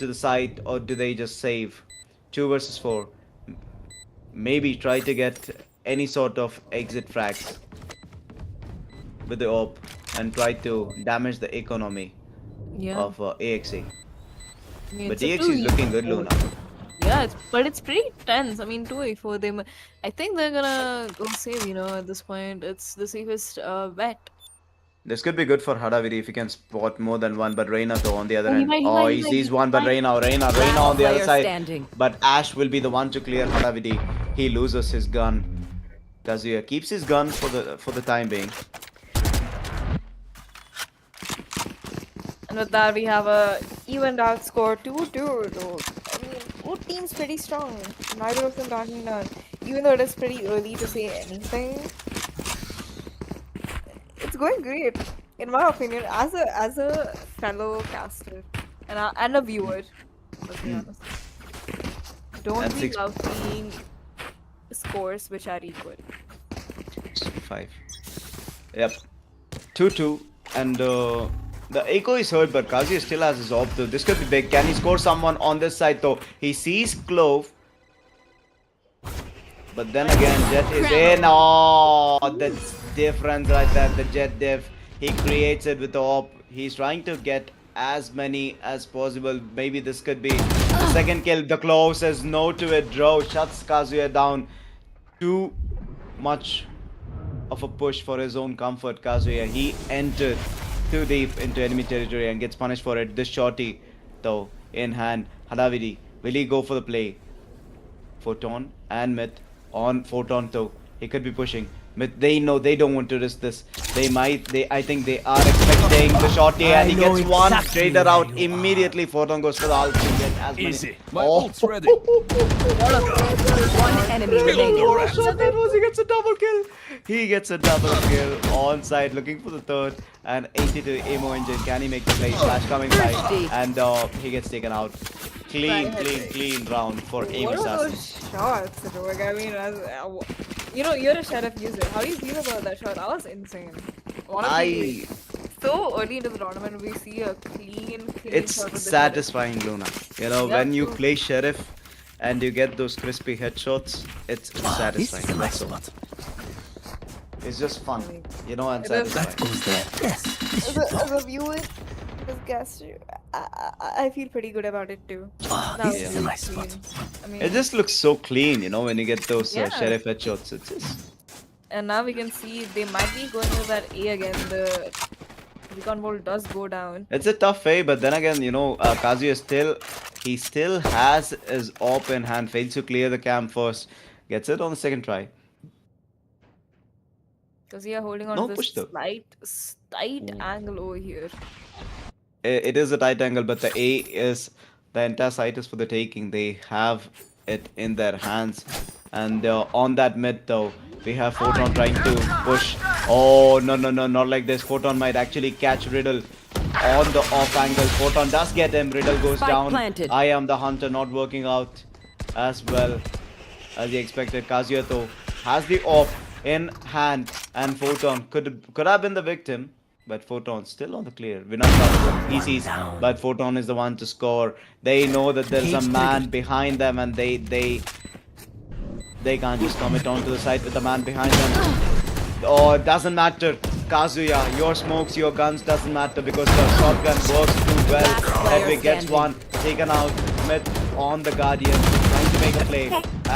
to the site, or do they just save? 2 versus 4. Maybe try to get any sort of exit frags with the op and try to damage the economy Yeah. of EXE. I mean, But it's a EXE is looking good, 2-4. Luna. Yeah, but it's pretty tense. I mean, 2-4. I think they're gonna go save. At this point, it's the safest bet. This could be good for Hadaviri if he can spot more than one, but Reina though on the other Oh, he end. might, he Oh, might, he he might, sees he one, but might. Reina on the other Player side. standing. But Ash will be the one to clear Hadaviri. He loses his gun. Kazuya keeps his gun for the time being. And with that, we have a evened out score 2-2. Though. I mean, both teams pretty strong. Neither of them backing down. Even though it is pretty early to say anything, it's going great, in my opinion, as a fellow caster and a viewer. Let's be honest. Don't And we 6 love seeing scores which are equal? 5. Yep. 2-2. And the echo is hurt, but Kazuya still has his op though. This could be big. Can he score someone on this side though? He sees Clove. But then again, Jet is in. Oh, that's difference right there. The Jet diff. He creates it with the op. He's trying to get as many as possible. Maybe this could be the second kill. The Clove says no to it. Draw shuts Kazuya down. Too much of a push for his own comfort. Kazuya, he entered too deep into enemy territory and gets punished for it. This shorty though in hand. Hadavidi, will he go for the play? Photon and Myth on Photon though. He could be pushing. Myth, they know they don't want to risk this. I think they are expecting the shorty, and he I know gets one exactly trader where out you are. immediately. Photon goes for the ult to get as many. Easy. My Oh. ult's ready. One enemy remaining. What a shot that was! He gets a double kill. He gets a double kill on side, looking for the third. And 82 ammo engine. Can he make the play? Flash coming by, and he gets taken out. Clean round for aim What are assassin. those shots, Rogue? I mean, you're a sheriff user. How do you feel about that shot? That was insane. Honestly, so early into the tournament, we see a clean It's shot with the satisfying, Luna. You know, Yeah, when you true. play sheriff and you get those crispy headshots, it's This is a satisfying. nice That's all. spot. It's just fun, you know, and It is. satisfying. That goes there. Yes. sheriff. As a viewer, This gas, I feel pretty good about it too. Ah, That this was is Yeah. a really nice spot. clean. I It mean, just looks so clean, when you get those yeah. sheriff headshots. It's just And now we can see they might be going with that A again. The recon bolt does go down. it's a tough fade, but then again, Kazuya still has his op in hand, fails to clear the cam first, gets it on the second try. Because we are holding on to No this push though. slight angle over here. It is a tight angle, but the entire site is for the taking. They have it in their hands, and on that mid though, we have Photon trying to push. Oh no no no, not like this. Photon might actually catch Riddle on the off angle. Photon does get him. Riddle goes Spike down. planted. I am the hunter, not working out as well as he expected. Kazuya though has the op in hand, and Photon could have been the victim. But Photon still on the clear. Vinay he sees, down. but Photon is the one to score. They know that there's a Cage man triggered. behind them, and they can't just commit onto the side with a man behind them. Oh, it doesn't matter. Kazuya, your smokes, your guns doesn't matter because the shotgun works too well. Last player Hedwig gets standing. one, taken out, mid on the Guardian, trying to make a play.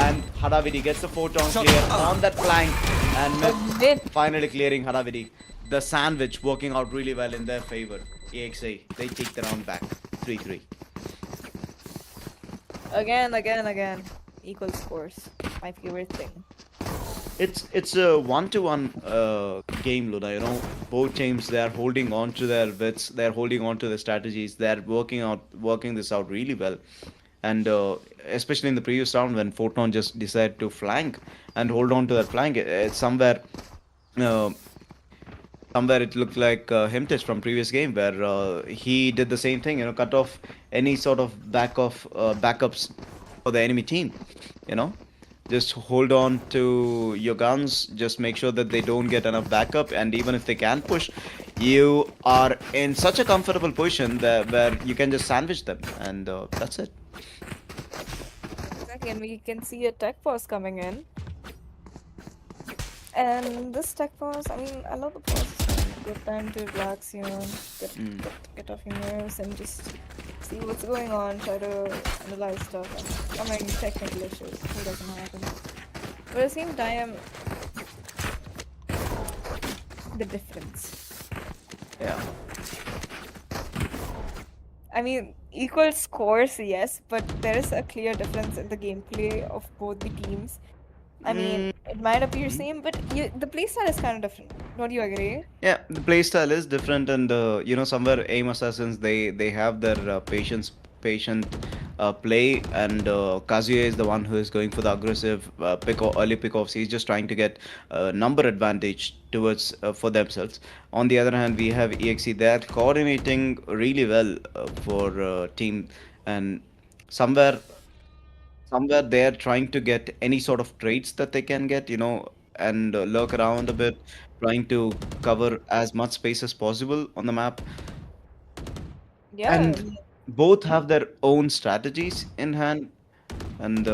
And Hadavidi gets the photon clear on that flank. And mid finally clearing Hadavidi. The sandwich working out really well in their favor. EXE, they take the round back. 3-3. Again. Equal scores. My favorite thing. It's a one-to-one game, Luna. Both teams, they are holding on to their wits, they're holding on to their strategies, they're working this out really well. And especially in the previous round when Photon just decided to flank and hold on to that flank, it's uh, somewhere it looked like Himtish from previous game where he did the same thing, cut off any sort of backups for the enemy team, you know. Just hold on to your guns, just make sure that they don't get enough backup, and even if they can push, you are in such a comfortable position that where you can just sandwich them, and that's it. Exactly, and we can see a tech pause coming in. And this tech pause, I mean, I love the pause. Good time to relax, get off your nerves and just see what's going on, try to analyze stuff. I mean, technical issues, it doesn't happen. But at the same time, the difference. Yeah. I mean, equal scores, yes, but there is a clear difference in the gameplay of both the teams. I mean, it might appear same, but the playstyle is kind of different. Don't you agree? Yeah, the playstyle is different, and somewhere aim assassins they have their patient play, and Kazuya is the one who is going for the aggressive early pickoffs. He's just trying to get number advantage towards for themselves. On the other hand, we have EXE. They're coordinating really well for team, and somewhere somewhere they're trying to get any sort of traits that they can get, and lurk around a bit, trying to cover as much space as possible on the map. Yeah. And both have their own strategies in hand. And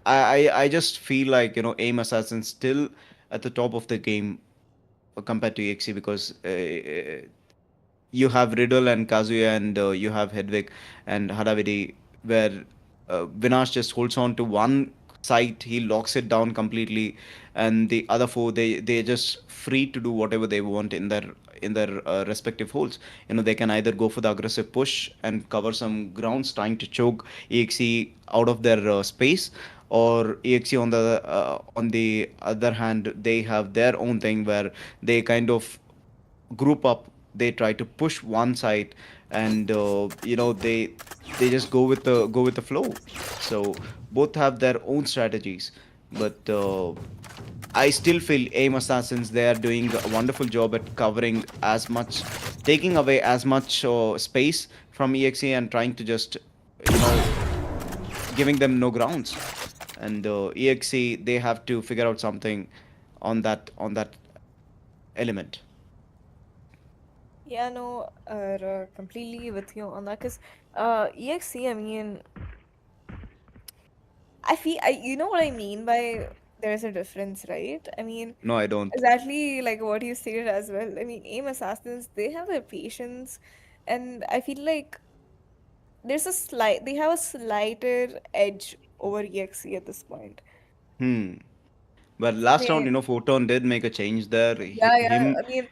I just feel like, Aim Assassin still at the top of the game compared to EXE because you have Riddle and Kazuya, and you have Hedwig and Hadavidi, where Vinash just holds on to one site, he locks it down completely, and the other four they're just free to do whatever they want in their respective holes. They can either go for the aggressive push and cover some grounds, trying to choke EXE out of their space, or EXE on the other hand, they have their own thing where they kind of group up, they try to push one side, and they just go with the flow. So both have their own strategies, but I still feel Aim Assassins, they are doing a wonderful job at covering as much, taking away as much space from EXE and trying to just you know giving them no grounds. And EXE, they have to figure out something on that element. Yeah, no, completely with you on that. Cause, EXE, I mean, you know what I mean by there's a difference, right? I mean, No, I don't. exactly like what you stated as well. I mean, aim assassins, they have their patience, and I feel like they have a slighter edge over EXE at this point. Hmm. But last round, Same. Photon did make a change there. Yeah, yeah. Him I mean,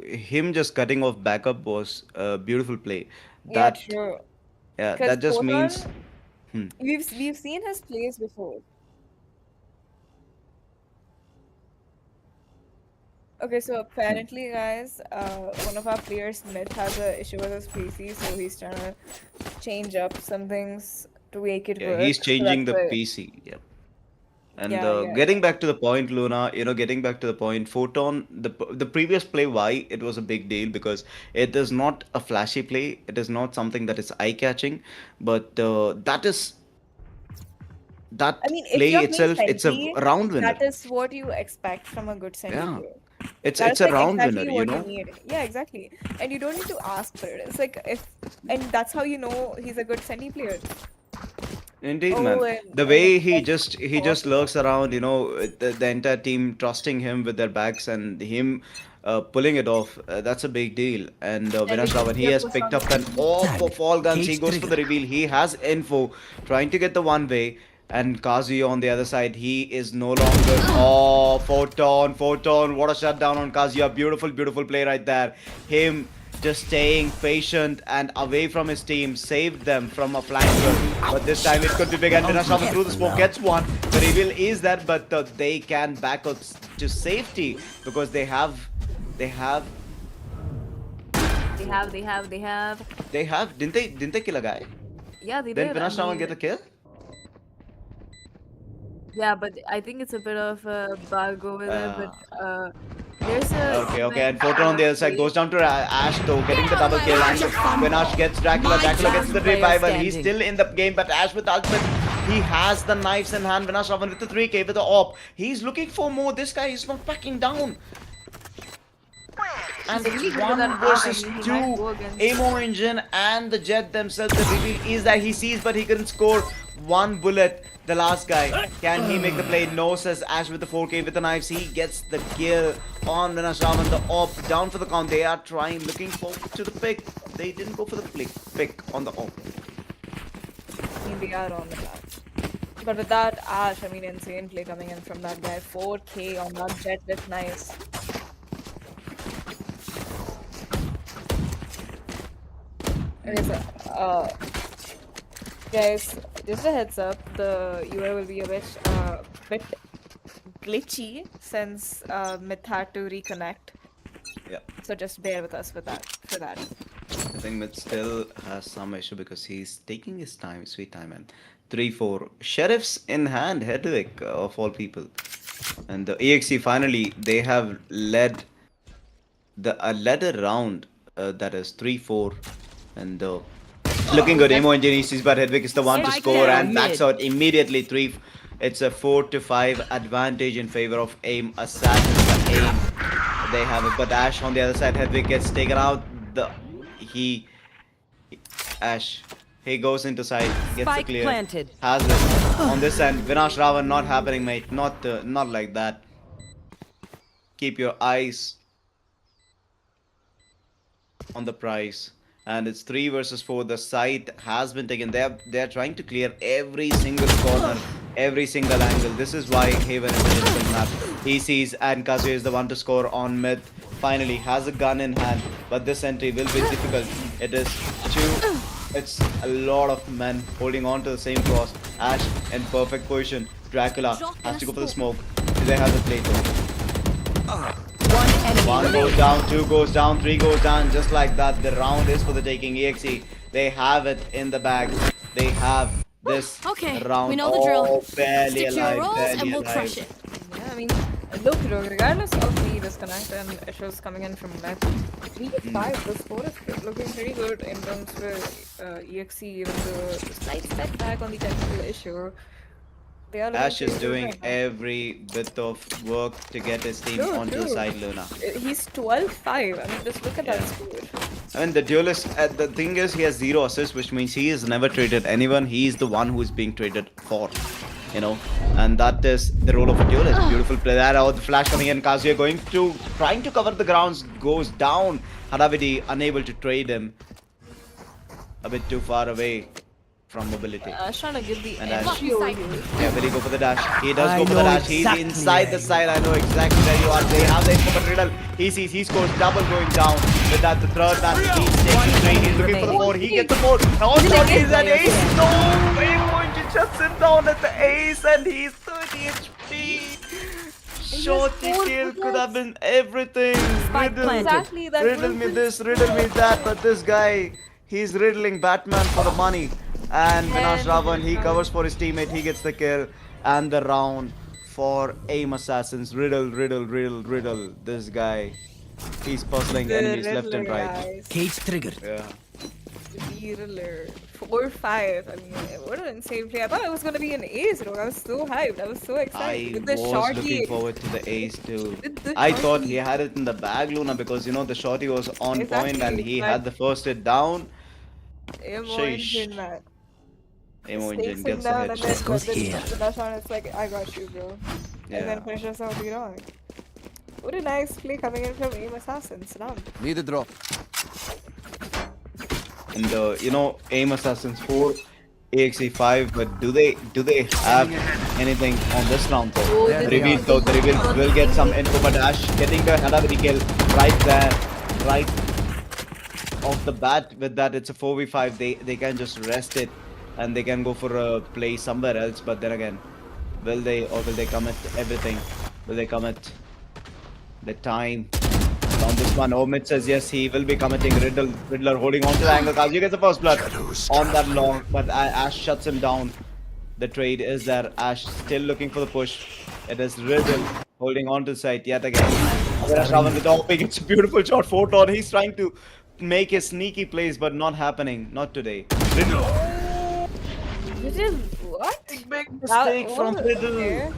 him just cutting off backup was a beautiful play. yeah, That, true. yeah, Because that just means, Photon, hmm. we've seen his plays before. Okay, so apparently, guys, one of our players, Myth, has a issue with his PC, so he's trying to change up some things to make it Yeah, he's work. So changing that's the why, PC. Yeah. And yeah, yeah, yeah. getting back to the point, Luna, getting back to the point, Photon, the previous play, why it was a big deal because it is not a flashy play. It is not something that is eye-catching, but I that mean, if play you're playing itself, it's a Sentry, round winner. that is what you expect from a good Sentry Yeah, player. That it's is a like round winner, exactly what you need. Yeah, exactly. And you don't need to ask for it. It's like and that's how you know he's a good Sentry player. Indeed, Oh, man. and The and way of he course, just lurks around, the entire team trusting him with their backs and him pulling it off. That's a big deal. And and Vinash if you Ravan, he see a has push picked on up an Sentry, off Tag. of all guns. He Cage goes for the trigger. reveal. He has info, trying to get the one way. And Kazuya on the other side, he is no longer. Oh, Photon, what a shutdown on Kazuya. Beautiful, beautiful play right there. Him just staying patient and away from his team, saved them from a flanker. But this time it could be big, and Vinashava through the smoke gets one. The reveal is that, but they can back out to safety because they have, they have. didn't they kill a guy? Yeah, they Then did. I Vinashava get mean, a kill? yeah, but I think it's a bit of a bug over there. Uh, But there's a Okay, and Photon on the other side goes down to Ash though, getting the double kill, and Vinash gets Dracula. Dracula gets the Player revival. He's standing. still in the game, but Ash with ultimate, he has the knives in hand. Vinash Ravan with the 3K with the op. He's looking for more. This guy is not backing down. And actually it's good with one that arm. versus I mean, he two. might go against. Amo Engine and the Jet themselves. The reveal is that he sees, but he couldn't score one bullet. The last guy, can he make the play? No, says Ash with the 4K with the knives. He gets the kill on Vinash Ravan. The op down for the count. They are trying, looking forward to the pick. They didn't go for the pick on the op. I mean, they are on the map. But with that Ash, I mean, insane play coming in from that guy. 4K on that Jet with nice. Okay, so, guys, just a heads up, the UI will be a bit glitchy since Myth had to reconnect. Yeah. So just bear with us with that for that. I think Mid still has some issue because he's taking his time, sweet time, and 3-4 sheriffs in hand, Hedwig of all people, and the EXE finally they have led a round that is 3-4, and looking good. Emo Engineers, but Hedwig is the one to Spike score down and backs mid. out immediately. It's a 4-5 advantage in favor of Aim Assassins. But Aim, they have it, but Ash on the other side, Hedwig gets taken out. Ash, he goes into side, gets the Spike clear, planted. has it on this end. Vinash Ravan, not happening, mate. Not like that. Keep your eyes on the prize. And it's 3 versus 4. The site has been taken. They're trying to clear every single corner, every single angle. This is why Haven is a difficult map. He sees, and Kazuya is the one to score on mid. Finally has a gun in hand, but this entry will be difficult. It's a lot of men holding on to the same cross. Ash in perfect position. Dracula has to go for the smoke. They have the play though. One enemy One goes remaining. down, 2 goes down, 3 goes down, just like that. The round is for the taking. EXE, they have it in the bag. They have this Okay, round. we know the drill. Oh, barely Stick to your alive, roles barely and we'll alive. crush it. Yeah, I mean, look, regardless of the disconnect and issues coming in from Mech, 3-5, the score is looking pretty good in terms of EXE, even the slight step back on the technical issue. They are looking Ash is pretty good doing right now. every bit of work to get his team True, onto the true. side, Luna. He's 12-5. I mean, just look at that Yeah. score. I mean, the duelist, the thing is, he has 0 assists, which means he has never traded anyone. He is the one who is being traded for. you know, and that is the role of a duelist. Beautiful play there. Oh, the flash coming in. Kazuya trying to cover the grounds, goes down. Haravidi unable to trade him. A bit too far away from mobility. Trying to give the And entry over here. Yeah, will he go for the dash? He does I go for the know dash. He's exactly inside the where side. I know exactly where you are. They have the info, but Riddle. He sees, he scores double going down. With that, the third man, he takes the three. He's looking for the four. He gets the four. Now shot is an ace. No! Emoji shuts him down at the ace, and he's 30 HP. Shorty kill could have been everything. Spike Riddle, planted. Exactly, that riddle was me the- this, riddle me that, but this guy, he's riddling Batman for the money. And Vinash Ravan, he covers for his teammate, he gets the kill and the round for aim assassins. Riddle. This guy, he's puzzling The enemies left and Riddler, right. guys. Cage triggered. Yeah. The Riddler. 4-5. I mean, what an insane play. I thought it was going to be an ace, bro. I was so hyped. I was so excited. I With the was shorty. looking forward to the ace too. With the I thought shorty. he had it in the bag, Luna, because you know the shorty was on point and Exactly, he but- had the first hit down. Emo Sheesh. engine, man. Emo Takes engine him gets the down hit. and then goes the here. last one, it's like, I got you, bro. Yeah. And then finishes out the round. What a nice play coming in from Aim Assassins. Round. Need a drop. And you know, aim assassins 4, EXE 5, but do they have anything on this round though? Oh, The reveal though, the reveal will get some info, but Ash getting the Hadavidi kill right there, right off the bat. With that, it's a 4v5. They can just rest it and they can go for a play somewhere else. But then again, will they commit everything? Will they commit the time? On this one, Omid says yes, he will be committing. Riddler holding on to the angle. Kazuya gets the first blood on that long, but Ash shuts him down. The trade is there. Ash still looking for the push. It is Riddle holding on to the site yet again. Ravan with the hopping. It's a beautiful shot. Photon. He's trying to make his sneaky plays, but not happening. Not today. Riddle. Riddle, what? Big mistake from Riddle. Okay.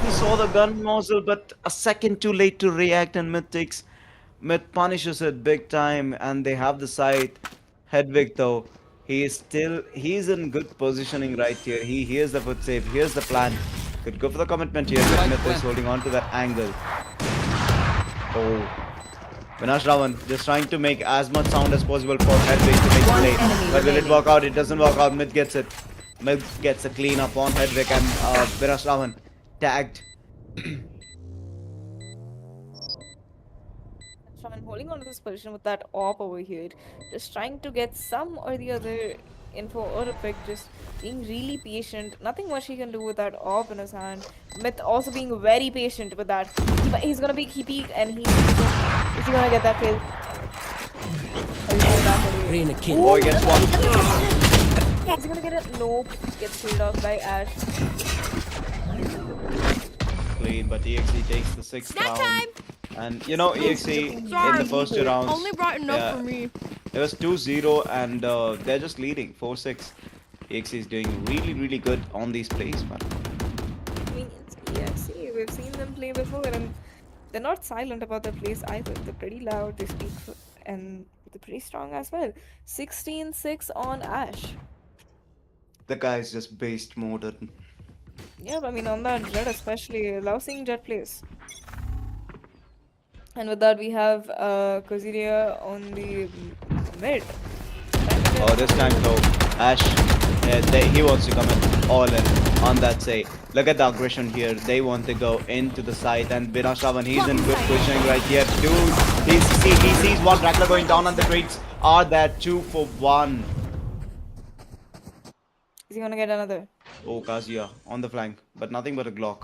He saw the gun nozzle, but a second too late to react, and Myth punishes it big time, and they have the site. Hedwig though, he's in good positioning right here. He hears the foot save, here's the plan. Could go for the commitment here, but Myth is holding on to that angle. Oh. Vinash Ravan just trying to make as much sound as possible for Hedwig to make One play. enemy But will it remaining. work out? It doesn't work out. Myth gets it. Myth gets a clean up on Hedwig, and Vinash Ravan tagged. I'm holding on to this position with that op over here, just trying to get some or the other info or a pick, just being really patient. Nothing much he can do with that op in his hand. Myth also being very patient with that. He's gonna be he peek and is he gonna get that kill? Or is he going back away? Rain a kill. Boy gets one. Is he gonna get it? Nope. Gets killed off by Ash. Clean, but EXE takes the sixth Snack round. time! And you know, EXE in the first two rounds, Only brought enough yeah, for me. it was 2-0 and they're just leading 4-6. EXE is doing really good on these plays, man. I mean, it's EXE. We've seen them play before, and they're not silent about their plays either. They're pretty loud. They speak, and they're pretty strong as well. 16-6 on Ash. The guy's just based modern. Yeah, but I mean, on that Jet especially, I love seeing Jet plays. And with that, we have Koziria on the mid. Oh, this time though, Ash, he wants to come in all in on that say. Look at the aggression here. They want to go into the site, and Vinash Ravan, he's in good positioning right here. Dude, he sees one Rattler going down, and the trades are there 2 for 1. Is he gonna get another? Oh, Kazuya on the flank, but nothing but a Glock.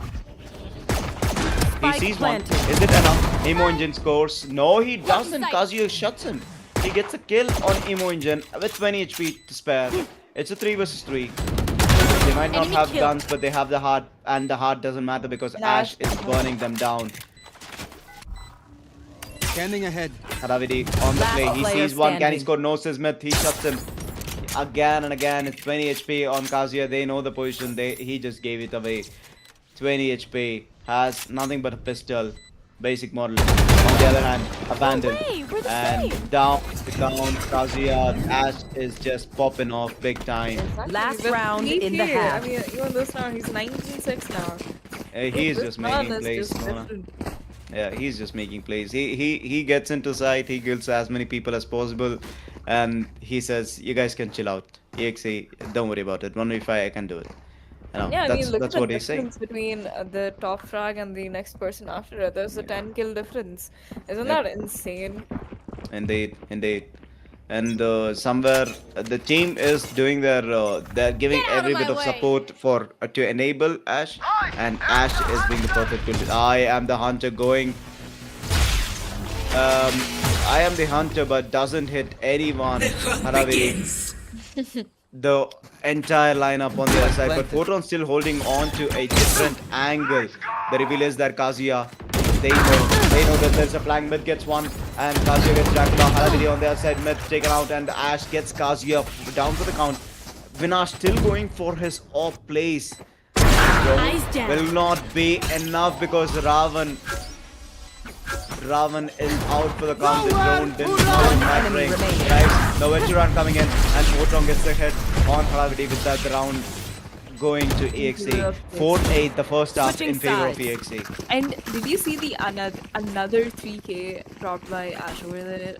He Spike sees one. planted. Is it enough? Emo Engine scores. No, he doesn't. sight. Kazuya shuts him. He gets a kill on Emo Engine with 20 HP to spare. It's a 3 versus 3. They might not Enemy have kill. guns, but they have the heart, and the heart doesn't matter because Ash is burning them down. Scanning ahead. Haravidi on the Last play. He player sees one. Can he standing. score? No, says Myth. He shuts him. Again and again. It's 20 HP on Kazuya. They know the position. He just gave it away. 20 HP. Has nothing but a pistol. basic model. On the other hand, abandoned. way, we're the And same. down the count, Kazuya, Ash is just popping off big time. Last With round in the 3K, half. I mean, even this round, he's 19-6 now. He is This just man making is plays. just Mona. different. Yeah, he's just making plays. He gets into sight, he kills as many people as possible, and he says, "You guys can chill out. EXE, don't worry about it. 1v5, I can do it." You know, Yeah, I mean, look at that's the what he's saying. difference between the top frag and the next person after it. There's a 10 kill difference. Isn't Yep. that insane? Indeed, indeed. And somewhere the team is doing they're giving Get out of every my bit of way. support for to enable Ash, and Ash is being the perfect build. I am the hunter going. I am the hunter, but doesn't hit anyone. Haraviri. The entire lineup on the other side, but Photon still holding on to a different angle. The reveal is that Kazuya, they know that there's a flank. Mid gets one, and Kazuya gets Dracula. Haraviri on the other side, mid taken out, and Ash gets Kazuya down for the count. Vinash still going for his off place. Eyes down. Will not be enough because Ravan is out for the count. The drone didn't One that enemy ring. remaining. Right, the Venturan coming in, and Photon gets the hit on Haravidi with that round going to EXE. 4-8 the first half Switching in favor of sides. EXE. And did you see the another 3K dropped by Ash over there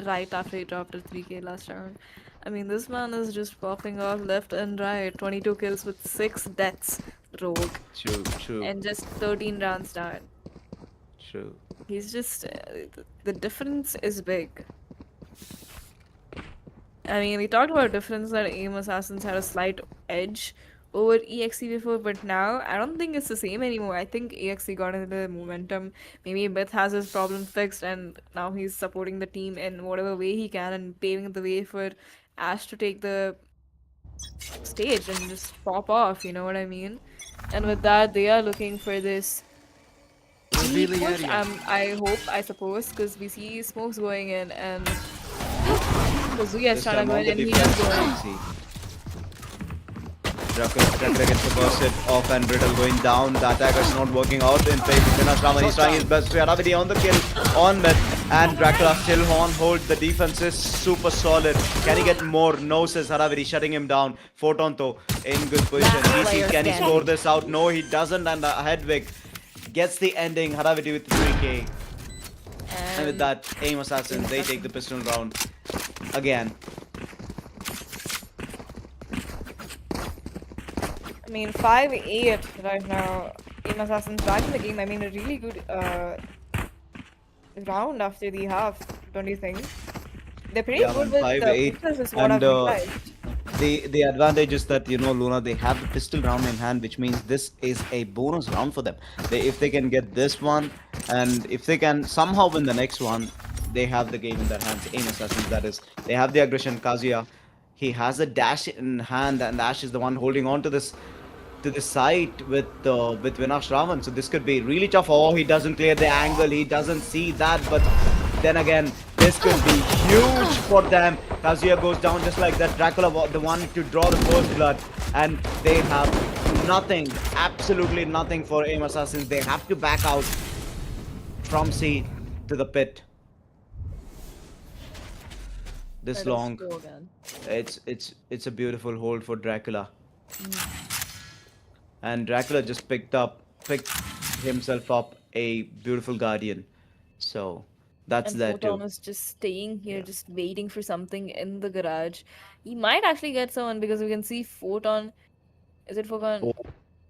right after he dropped a 3K last round? I mean, this man is just popping off left and right. 22 kills with 6 deaths, rogue, True, and just 13 rounds down. true. He's just the difference is big. I mean, we talked about difference that AIM Assassins had a slight edge over EXE before, but now I don't think it's the same anymore. I think EXE got into the momentum. Maybe Beth has his problem fixed, and now he's supporting the team in whatever way he can and paving the way for Ash to take the stage and just pop off. You know what I mean? And with that, they are looking for this. Push, I hope, I suppose, because we see smokes going in and Kazuya is This trying to time go on in the and he defense is of going. EXE. Dracula gets the burst hit off, and Brittle going down. The attack is not working out in favor of Vinash Raman. He's trying his best. Haravidi on the kill on mid, and Dracula still on hold. The defense is super solid. Can he get more? No, says Haravidi, shutting him down. Photon though in good position. Last He player sees, can he standing. score this out? No, he doesn't, and Hedwig gets the ending. Haravidi with the 3K. And with that, AIM Assassins, they take the pistol round again. I mean, 5-8 right now. Aim Assassin's back in the game. I mean, a really good round after the half, don't you think? They're pretty Yeah, good man, with 5-8, the pistols is what I've and realized. the advantage is that, you know, Luna, they have the pistol round in hand, which means this is a bonus round for them. If they can get this one, and if they can somehow win the next one, they have the game in their hands. AIM Assassins, that is. They have the aggression. Kazuya, he has a dash in hand, and Ash is the one holding on to this site with Vinash Raman. So this could be really tough. Oh, he doesn't clear the angle. He doesn't see that, but then again, this could be huge for them. Kazuya goes down just like that. Dracula, the one to draw the first blood, and they have nothing, absolutely nothing for AIM Assassins. They have to back out from C to the pit. This Let us long, go again. it's a beautiful hold for Dracula. And Dracula just picked himself up a beautiful guardian. So that's And there Photon too. is just staying here, just waiting for something in the garage. He might actually get someone because we can see Photon. Is it Photon? Oh,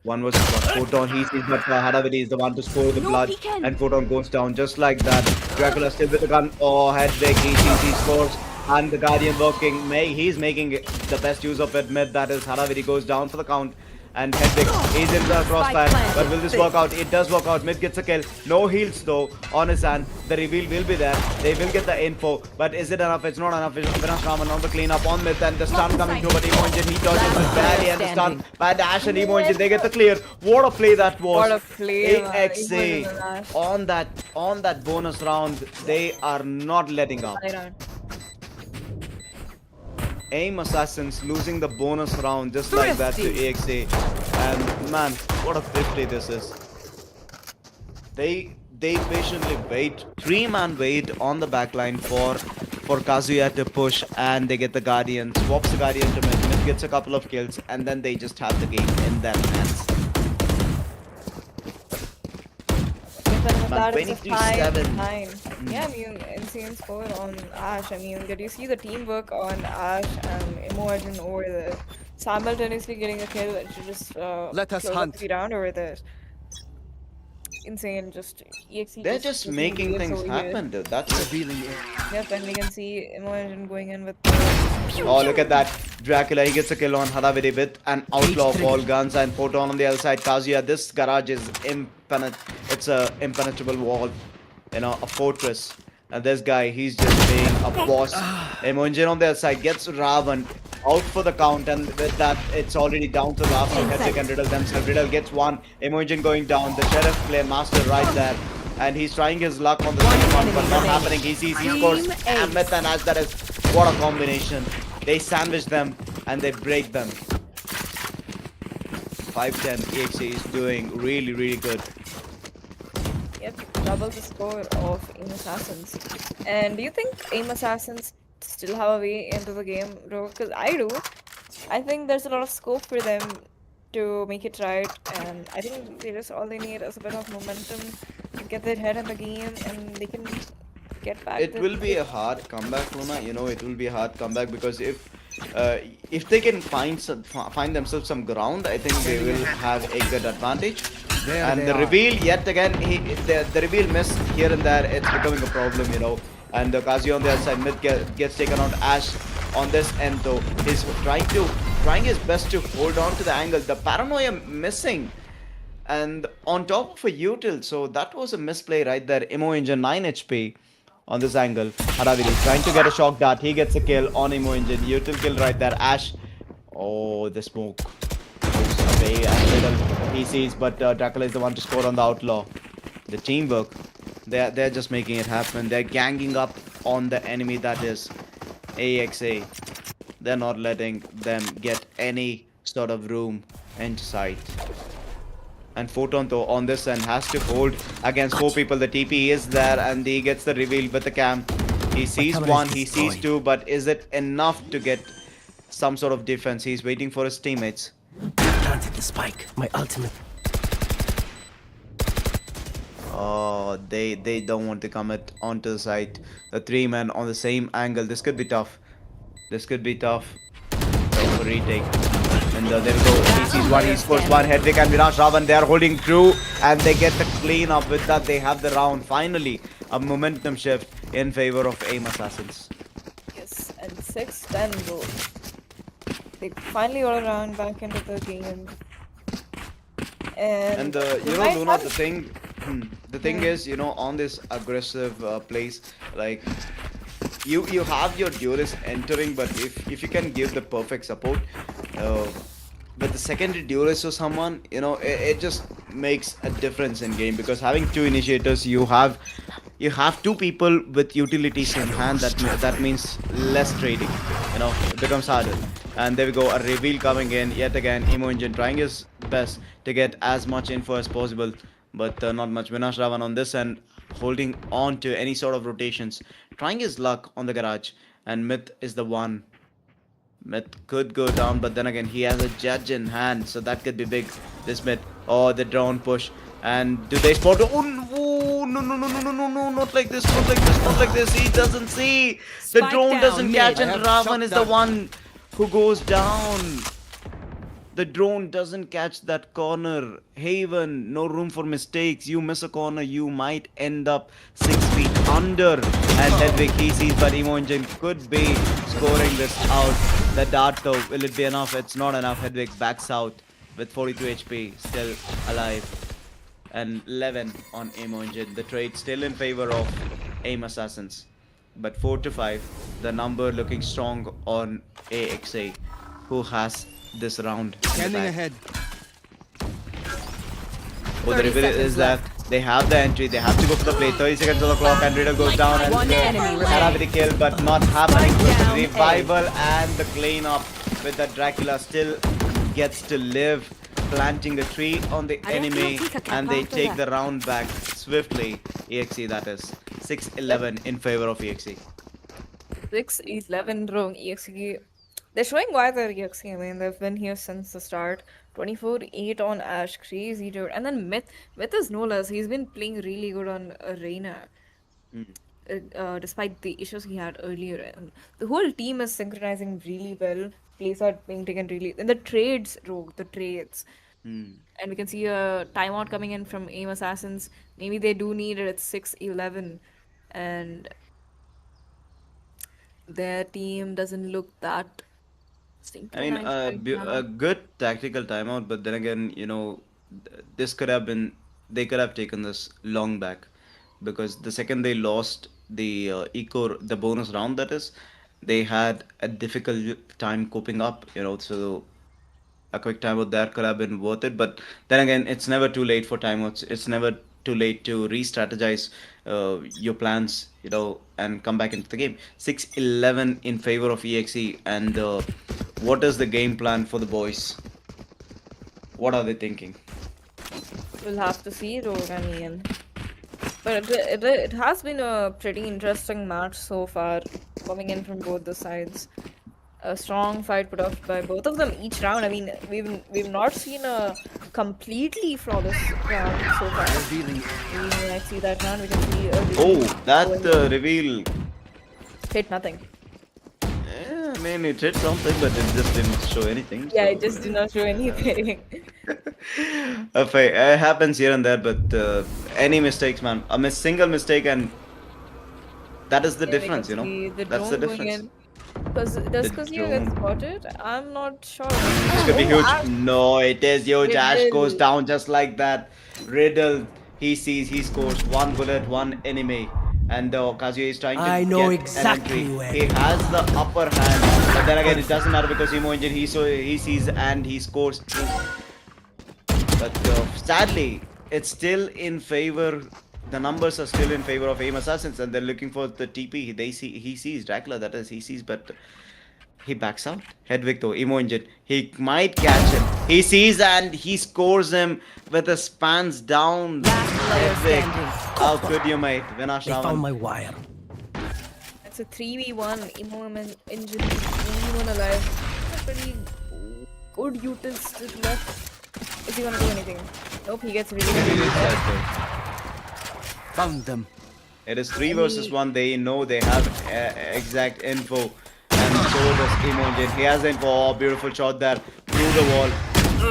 one was Photon. He sees that Haravidi is the one to score the blood, and Photon goes down just like that. Dracula still with the gun. Oh, Hedwig, he sees, he scores, and the guardian working. He's making the best use of it. Mid, that is Haravidi goes down for the count. And Hedwig is in the crossfire, but will this work out? It does work out. Mid gets a kill. No heals though on his hand. The reveal will be there. They will get the info, but is it enough? It's not enough. Vinash Raman on the cleanup on mid, and the stun coming through, but Emo Engine, he dodges it barely, and the stun by Dash and Emo Engine, they get the clear. What a play that was! What a play, man. EXE Emo Engine Dash. on that bonus round, they are not letting up. Right on. AIM Assassins losing the bonus round just like that to EXE, and man, what a 50 this is. They they patiently wait, three-man wait on the backline for Kazuya to push, and they get the Guardian, swaps the Guardian to mid, mid gets a couple of kills, and then they just have the game in their hands. But Man, that is a 23-7. fine line. Yeah, I mean, insane score on Ash. I mean, did you see the teamwork on Ash and Imogen over there? Simultaneously getting a kill and to just Let us close up hunt. the round over there. Insane, just EXE They're just looking making waves things over here. happen, dude. That's it. Revealing area. Yep, and we can see Imogen going in with Oh, look at that. Dracula, he gets a kill on Haraviri with an outlaw of all guns, and Photon on the other side. Kazuya, this garage is it's a impenetrable wall, you know, a fortress. And this guy, he's just being a boss. Imogen on the other side gets Ravan out for the count, and with that, it's already down to the last two. Hedrick and Riddle themselves. Riddle gets one. Imogen going down. The Sheriff play master right there. And he's trying his luck on the second one, but not happening. He sees, he scores. And Myth and Ash, that is, what a combination. They sandwich them and they break them. 5-10, EXE is doing really, really good. Yep, double the score of Aim Assassins. And do you think Aim Assassins still have a way into the game, bro? Because I do. I think there's a lot of scope for them to make it right, and I think they just all they need is a bit of momentum to get their head in the game, and they can get back. It will be a hard comeback, Luna. You know, it will be a hard comeback because if they can find themselves some ground, I think they will have a good advantage. And the reveal, yet again, the reveal miss here and there, it's becoming a problem, you know. And Kazuya on the other side, mid gets taken out. Ash on this end though, he's trying his best to hold on to the angle. The paranoia missing, and on top of a util, so that was a misplay right there. Imo Engine 9 HP on this angle. Haraviri trying to get a shock dart. He gets a kill on Imo Engine. Util kill right there. Ash. Oh, the smoke moves away and Riddle he sees, but Dracula is the one to score on the outlaw. The teamwork. They're just making it happen. They're ganging up on the enemy that is EXE. They're not letting them get any sort of room into sight. And Photon though on this end has to hold against 4 people. The TP is there and he gets the reveal with the cam. He sees one, he sees 2, but is it enough to get some sort of defense? He's waiting for his teammates. Planted the spike. My ultimate. Oh, they don't want to commit onto the site. The 3 men on the same angle. This could be tough. This could be tough. Time for retake. And there we go. He sees one. He scores one. Hedrick and Vinash Ravan, they are holding true. And they get the clean up. With that, they have the round. Finally, a momentum shift in favor of Aim Assassins. Yes, and 6-10 goal. They finally got around back into the game. And You know, Luna, the thing is, you know, on this aggressive place, like you have your duelist entering, but if you can give the perfect support with the secondary duelist or someone, you know, it just makes a difference in game, because having 2 initiators, you have 2 people with utilities in hand. That means less trading, you know, it becomes harder. And there we go, a reveal coming in yet again. Imo Engine trying his best to get as much info as possible, but not much. Vinash Ravan on this end holding on to any sort of rotations, trying his luck on the garage. And Myth is the one. Myth could go down, but then again he has a judge in hand, so that could be big. This Myth. Oh, the drone push. And do they spot? Oh no, no, not like this, not like this, not like this. He doesn't see. The Spike drone down doesn't mid. catch, and I have Ravan shot is the down. one who goes down. The drone doesn't catch that corner. Haven, no room for mistakes. You miss a corner, you might end up 6 feet under. And Hedwig, he sees, but Imo Engine could be scoring this out. The dart though, will it be enough? It's not enough. Hedwig backs out with 42 HP, still alive. And 11 on Imo Engine. The trade still in favor of Aim Assassins. But 4-5, the number looking strong on EXE, who has this round. in the Scanning bag. ahead. Oh, the 30 reveal is seconds that they have the entry, they have to go for the play. 30 seconds on the clock, and Riddle goes down, and One enemy Haraviri kill, but not happening. Strike down Revival and the clean up with the Dracula still gets to live. planting a tree on the enemy, and they take the round back swiftly. EXE, that is 6-11 in favor of EXE. 6-11 wrong EXE. They're showing why they're EXE. I mean, they've been here since the start. 24-8 on Ash, crazy dude. And then Myth is no less. He's been playing really good on Reina, despite the issues he had earlier. And the whole team is synchronizing really well. Plays are being taken really. And the trades, Rogue, the trades. And we can see a timeout coming in from AIM Assassins. Maybe they do need it at 6-11. And their team doesn't look that I mean, synchronized right a now. good tactical timeout, but then again, this could have been, they could have taken this long back, because the second they lost the the bonus round, that is, they had a difficult time coping up, so a quick timeout there could have been worth it. But then again, it's never too late for timeouts. It's never too late to re-strategize your plans, and come back into the game. 6-11 in favor of EXE. And what is the game plan for the boys? What are they thinking? We'll have to see, Rogue. I mean, but it has been a pretty interesting match so far, coming in from both the sides. A strong fight put up by both of them each round. I mean, we've not seen a completely flawless round so far. We might see that round. We can see a Oh, that going- reveal. hit nothing. I mean, it hit something, but it just didn't show anything. Yeah, so- it just did not show anything. It happens here and there, but any mistakes, man, single mistake, and that is the Yeah, we difference, can see the That's the drone going difference. in. Because does Kazio get drone. spotted? I'm not sure. This could be huge. No, it is huge. Ash goes Riddle. down just like that. Riddle, he sees, he scores one bullet, one enemy. And Kazuya is trying to I know get exactly an entry. where He has the upper hand. But then again, it doesn't matter because Emo Engine, he sees and he scores. But sadly, it's still in favor. The numbers are still in favor of AIM Assassins, and they're looking for the TP. He sees Dracula, that is, he sees, but he backs out. Hedwig though, Emo Engine, he might catch him. He sees and he scores him with a spans down. Last player Hedwig, standing. how could you, mate? Vinash They found Raman. my wire. It's a 3v1. Emo Engine, only one alive. A pretty good utilist left. Is he gonna do anything? Nope, he gets really good. Found them. It is 3 versus 1. They know they have exact info. And so does Emo Engine. He has the info. Oh, beautiful shot there. Through the wall.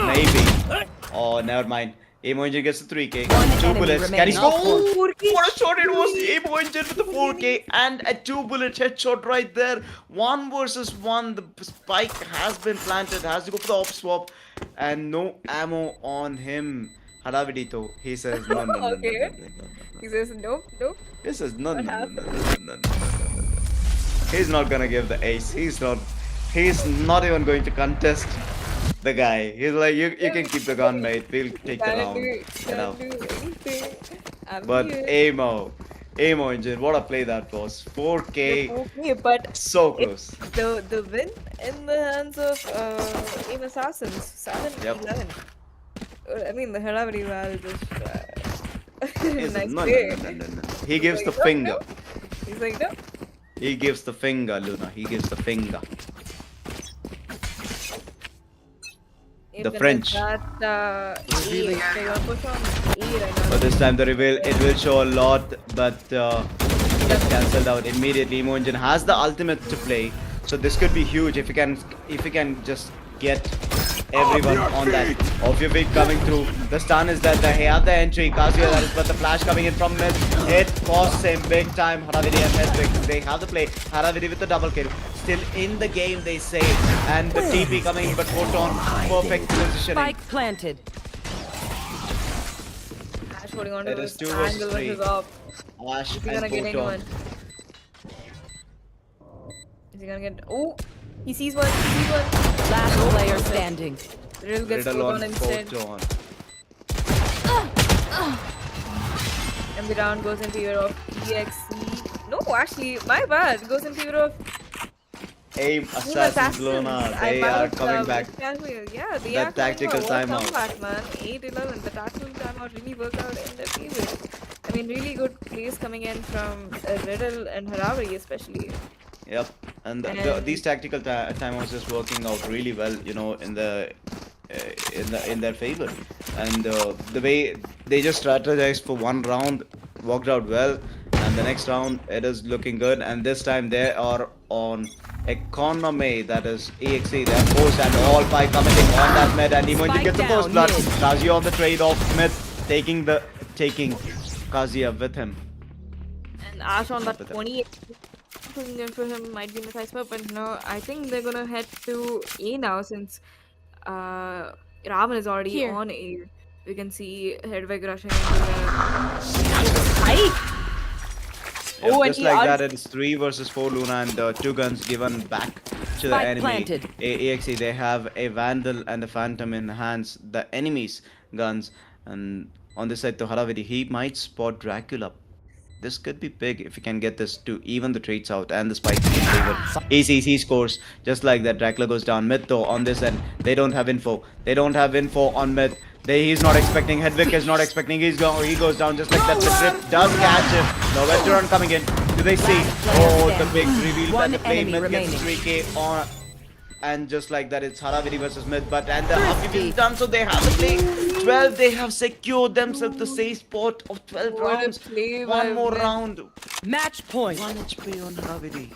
Maybe. Oh, never mind. Emo Engine gets the 3k. One 2 enemy bullets. Can he remaining. score? What a shot it was. Emo Engine with the 4k and a 2-bullet headshot right there. 1 versus 1. The spike has been planted. Has to go for the op swap. And no ammo on him. Haravidito. He says no, no, no, no, Okay. no, no, no, no. He says, nope, nope. He says no, no, What no, no, happened? no, no, no, no, no, no. He's not gonna give the ace. He's not even going to contest the guy. He's like, you can keep the gun, mate. We'll take the Can't round. do, Enough. can't do anything. I'm But here. Amo Engine, what a play that was. 4k, Okay, but so close. the win in the hands of AIM Assassins, 7-11. I mean, the Haravati Val just He's- nice no, play. no, no, no, no, no. He gives the finger. He's like, no. He gives the finger, Luna. He gives the finger. The French. That, E, they gonna push on E right now. But this time the reveal, it will show a lot, but it gets cancelled out immediately. Emo Engine has the ultimate to play, so this could be huge if he can just get everyone on that. Off your feet coming through. The stun is that he have the entry. Kazuya, that is, but the flash coming in from mid. It costs him big time. Haravidi and Hedwig, they have the play. Haravidi with the double kill. Still in the game, they say. And the TP coming in, but Photon, perfect positioning. Spike planted. Ash holding on to It is this 2 versus angle 3. versus up. Ash Is he and gonna get Photon. anyone? Is he gonna get... Oh! He sees one, he sees one. Last player standing. Riddle gets Riddle put on on instead. Photon. And the round goes in favor of EXE. No, actually, my bad. Goes in favor of Aim Team Assassins Assassins. Luna, I they are must coming back. casually. Yeah, they The are coming tactical back. What a timeout. comeback, man. 8-11. The tactical timeout really worked out in their favor. I mean, really good plays coming in from Riddle and Haravari, especially. Yep, and these And tactical timeouts is working out really well, in in their favor, and the way they just strategized for one round worked out well, and the next round it is looking good, and this time they are on economy, that is EXE. They're forced and all five committing on that mid, and Emoji Spike gets the first down blood. mid. Kazuya on the trade off mid, taking Kazuya with him, and Ash on up that with him. 28 going for him might be in the side spot, but no, I think they're gonna head to A now since uh Ravan is already Here. on A. We can see Hedwig rushing into the spike. Yep, Oh, and just he like that, ult. it is 3 versus 4 Luna and two guns given back to the Spike enemy. planted. EXE, they have a Vandal and a Phantom in hands, the enemy's guns. And on this side, to Haraviri, he might spot Dracula. This could be big if he can get this to even the trades out and the spike in favor. He scores just like that. Dracula goes down mid though on this end. They don't have info. They don't have info on mid. He's not expecting. Hedvig is not expecting. He goes down just like that. The trip does catch him. The veteran coming in. Do they see? Last player Oh, the big standing. reveal One that the play enemy mid gets remaining. 3K on, and just like that, it's Haraviri versus Smith. But and the Thirsty. upkeep is done, so they have the play. 12. They have secured themselves the safe spot of 12 What a rounds. play One by more Mid. round. Match point. 1 HP on Haraviri.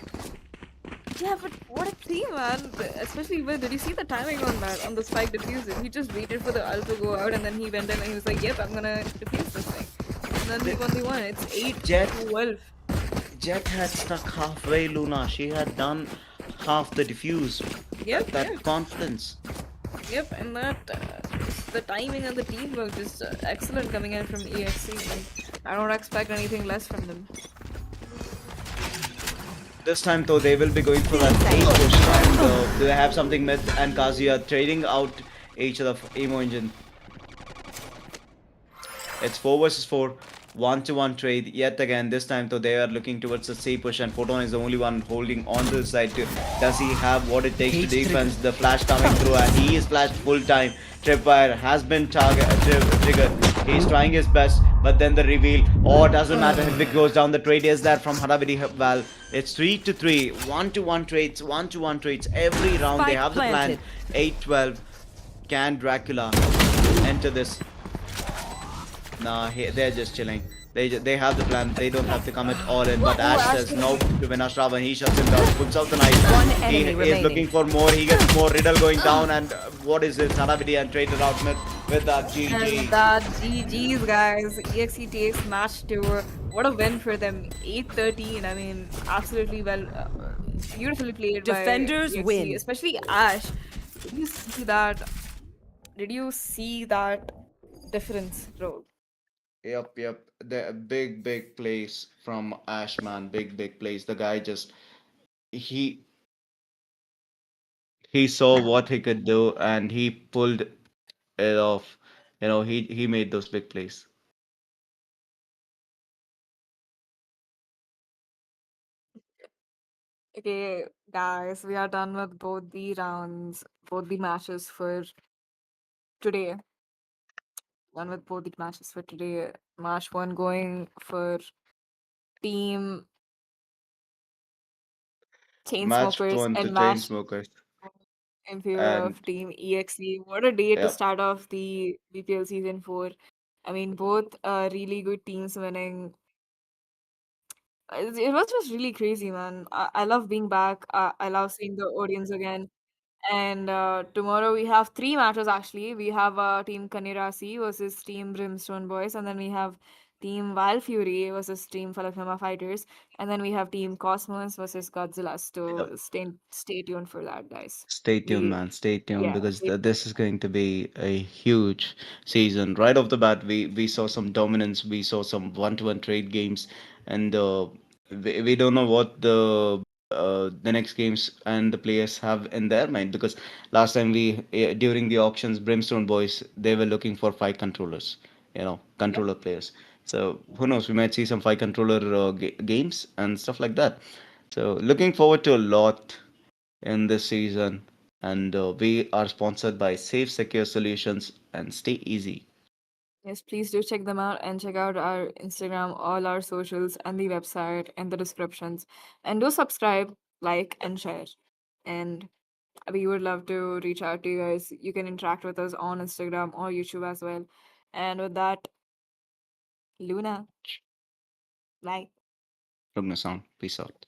Yeah, but what a play, man. Especially with, did you see the timing on that, on the spike diffuser? He just waited for the ult to go out and then he went in and he was like, yep, I'm gonna defuse this thing. And then he won the one. It's 8 Jet, 12. Jet had stuck halfway, Luna. She had done half the diffuse. Yep, That confidence. yep, and that the timing and the teamwork is excellent coming in from EXE. And I don't expect anything less from them. This time, though, they will be going for that A push, and they have something Myth and Kazuya trading out each other for Emo Engine. It's 4 versus 4, 1-to-1 trade yet again. This time, though, they are looking towards the C push, and Photon is the only one holding on to the side. Does he have what it takes to defense? The flash coming through, and he is flashed full time. Tripwire has been triggered. He's trying his best, but then the reveal. Oh, doesn't matter if it goes down. The trade is there from Haraviri Val. It's 3-to-3, 1-to-1 trades, 1-to-1 trades every round. They Spike have the plan. planted. 8-12. Can Dracula enter this? Nah, they're just chilling. They have the plan. They don't have to commit all in. But Ash says no to Vinashravan. He shuts him down, puts out the knife. One He enemy is remaining. looking for more. He gets more. Riddle going down. And what is this? Haravidi and traded out with that And GG. that GG's, guys. EXE takes match 2. What a win for them. 8-13. I mean, absolutely well. Beautifully played Defenders by EXE, win. especially Ash. Did you see that? Did you see that difference, bro? Yep. The big plays from Ashman. Big plays. The guy just he he saw what he could do and he pulled it off. He made those big plays. Okay, guys, we are done with both the rounds, both the matches for today. Done with both the matches for today. Match 1 going for Team Match Chainsmokers one to and match Chainsmokers. in favor of And Team EXE. What a day to yep. start off the VPL Season 4. I mean, both really good teams winning. It was just really crazy, man. I love being back. I love seeing the audience again. And tomorrow we have 3 matches actually. We have Team Kanirasi versus Team Brimstone Boys, and then we have Team Wild Fury versus Team Falafema Fighters, and then we have Team Cosmos versus Godzilla. So Yep. stay tuned for that, guys. Stay tuned, We man. Stay tuned yeah, because stay this is going to be a huge season. Right off the bat, we saw some dominance. We saw some one-to-one trade games, and we don't know what the next games and the players have in their mind because last time during the auctions, Brimstone Boys they were looking for 5 controllers, Yep. controller players. So who knows? We might see some 5 controller games and stuff like that. So looking forward to a lot. in this season. And we are sponsored by Safe Secure Solutions and Stay Easy. Yes, please do check them out and check out our Instagram, all our socials, and the website in the descriptions. And do subscribe, like, and share. And we would love to reach out to you guys. You can interact with us on Instagram or YouTube as well. And with that, Luna, bye. Rugna Sound. Peace out.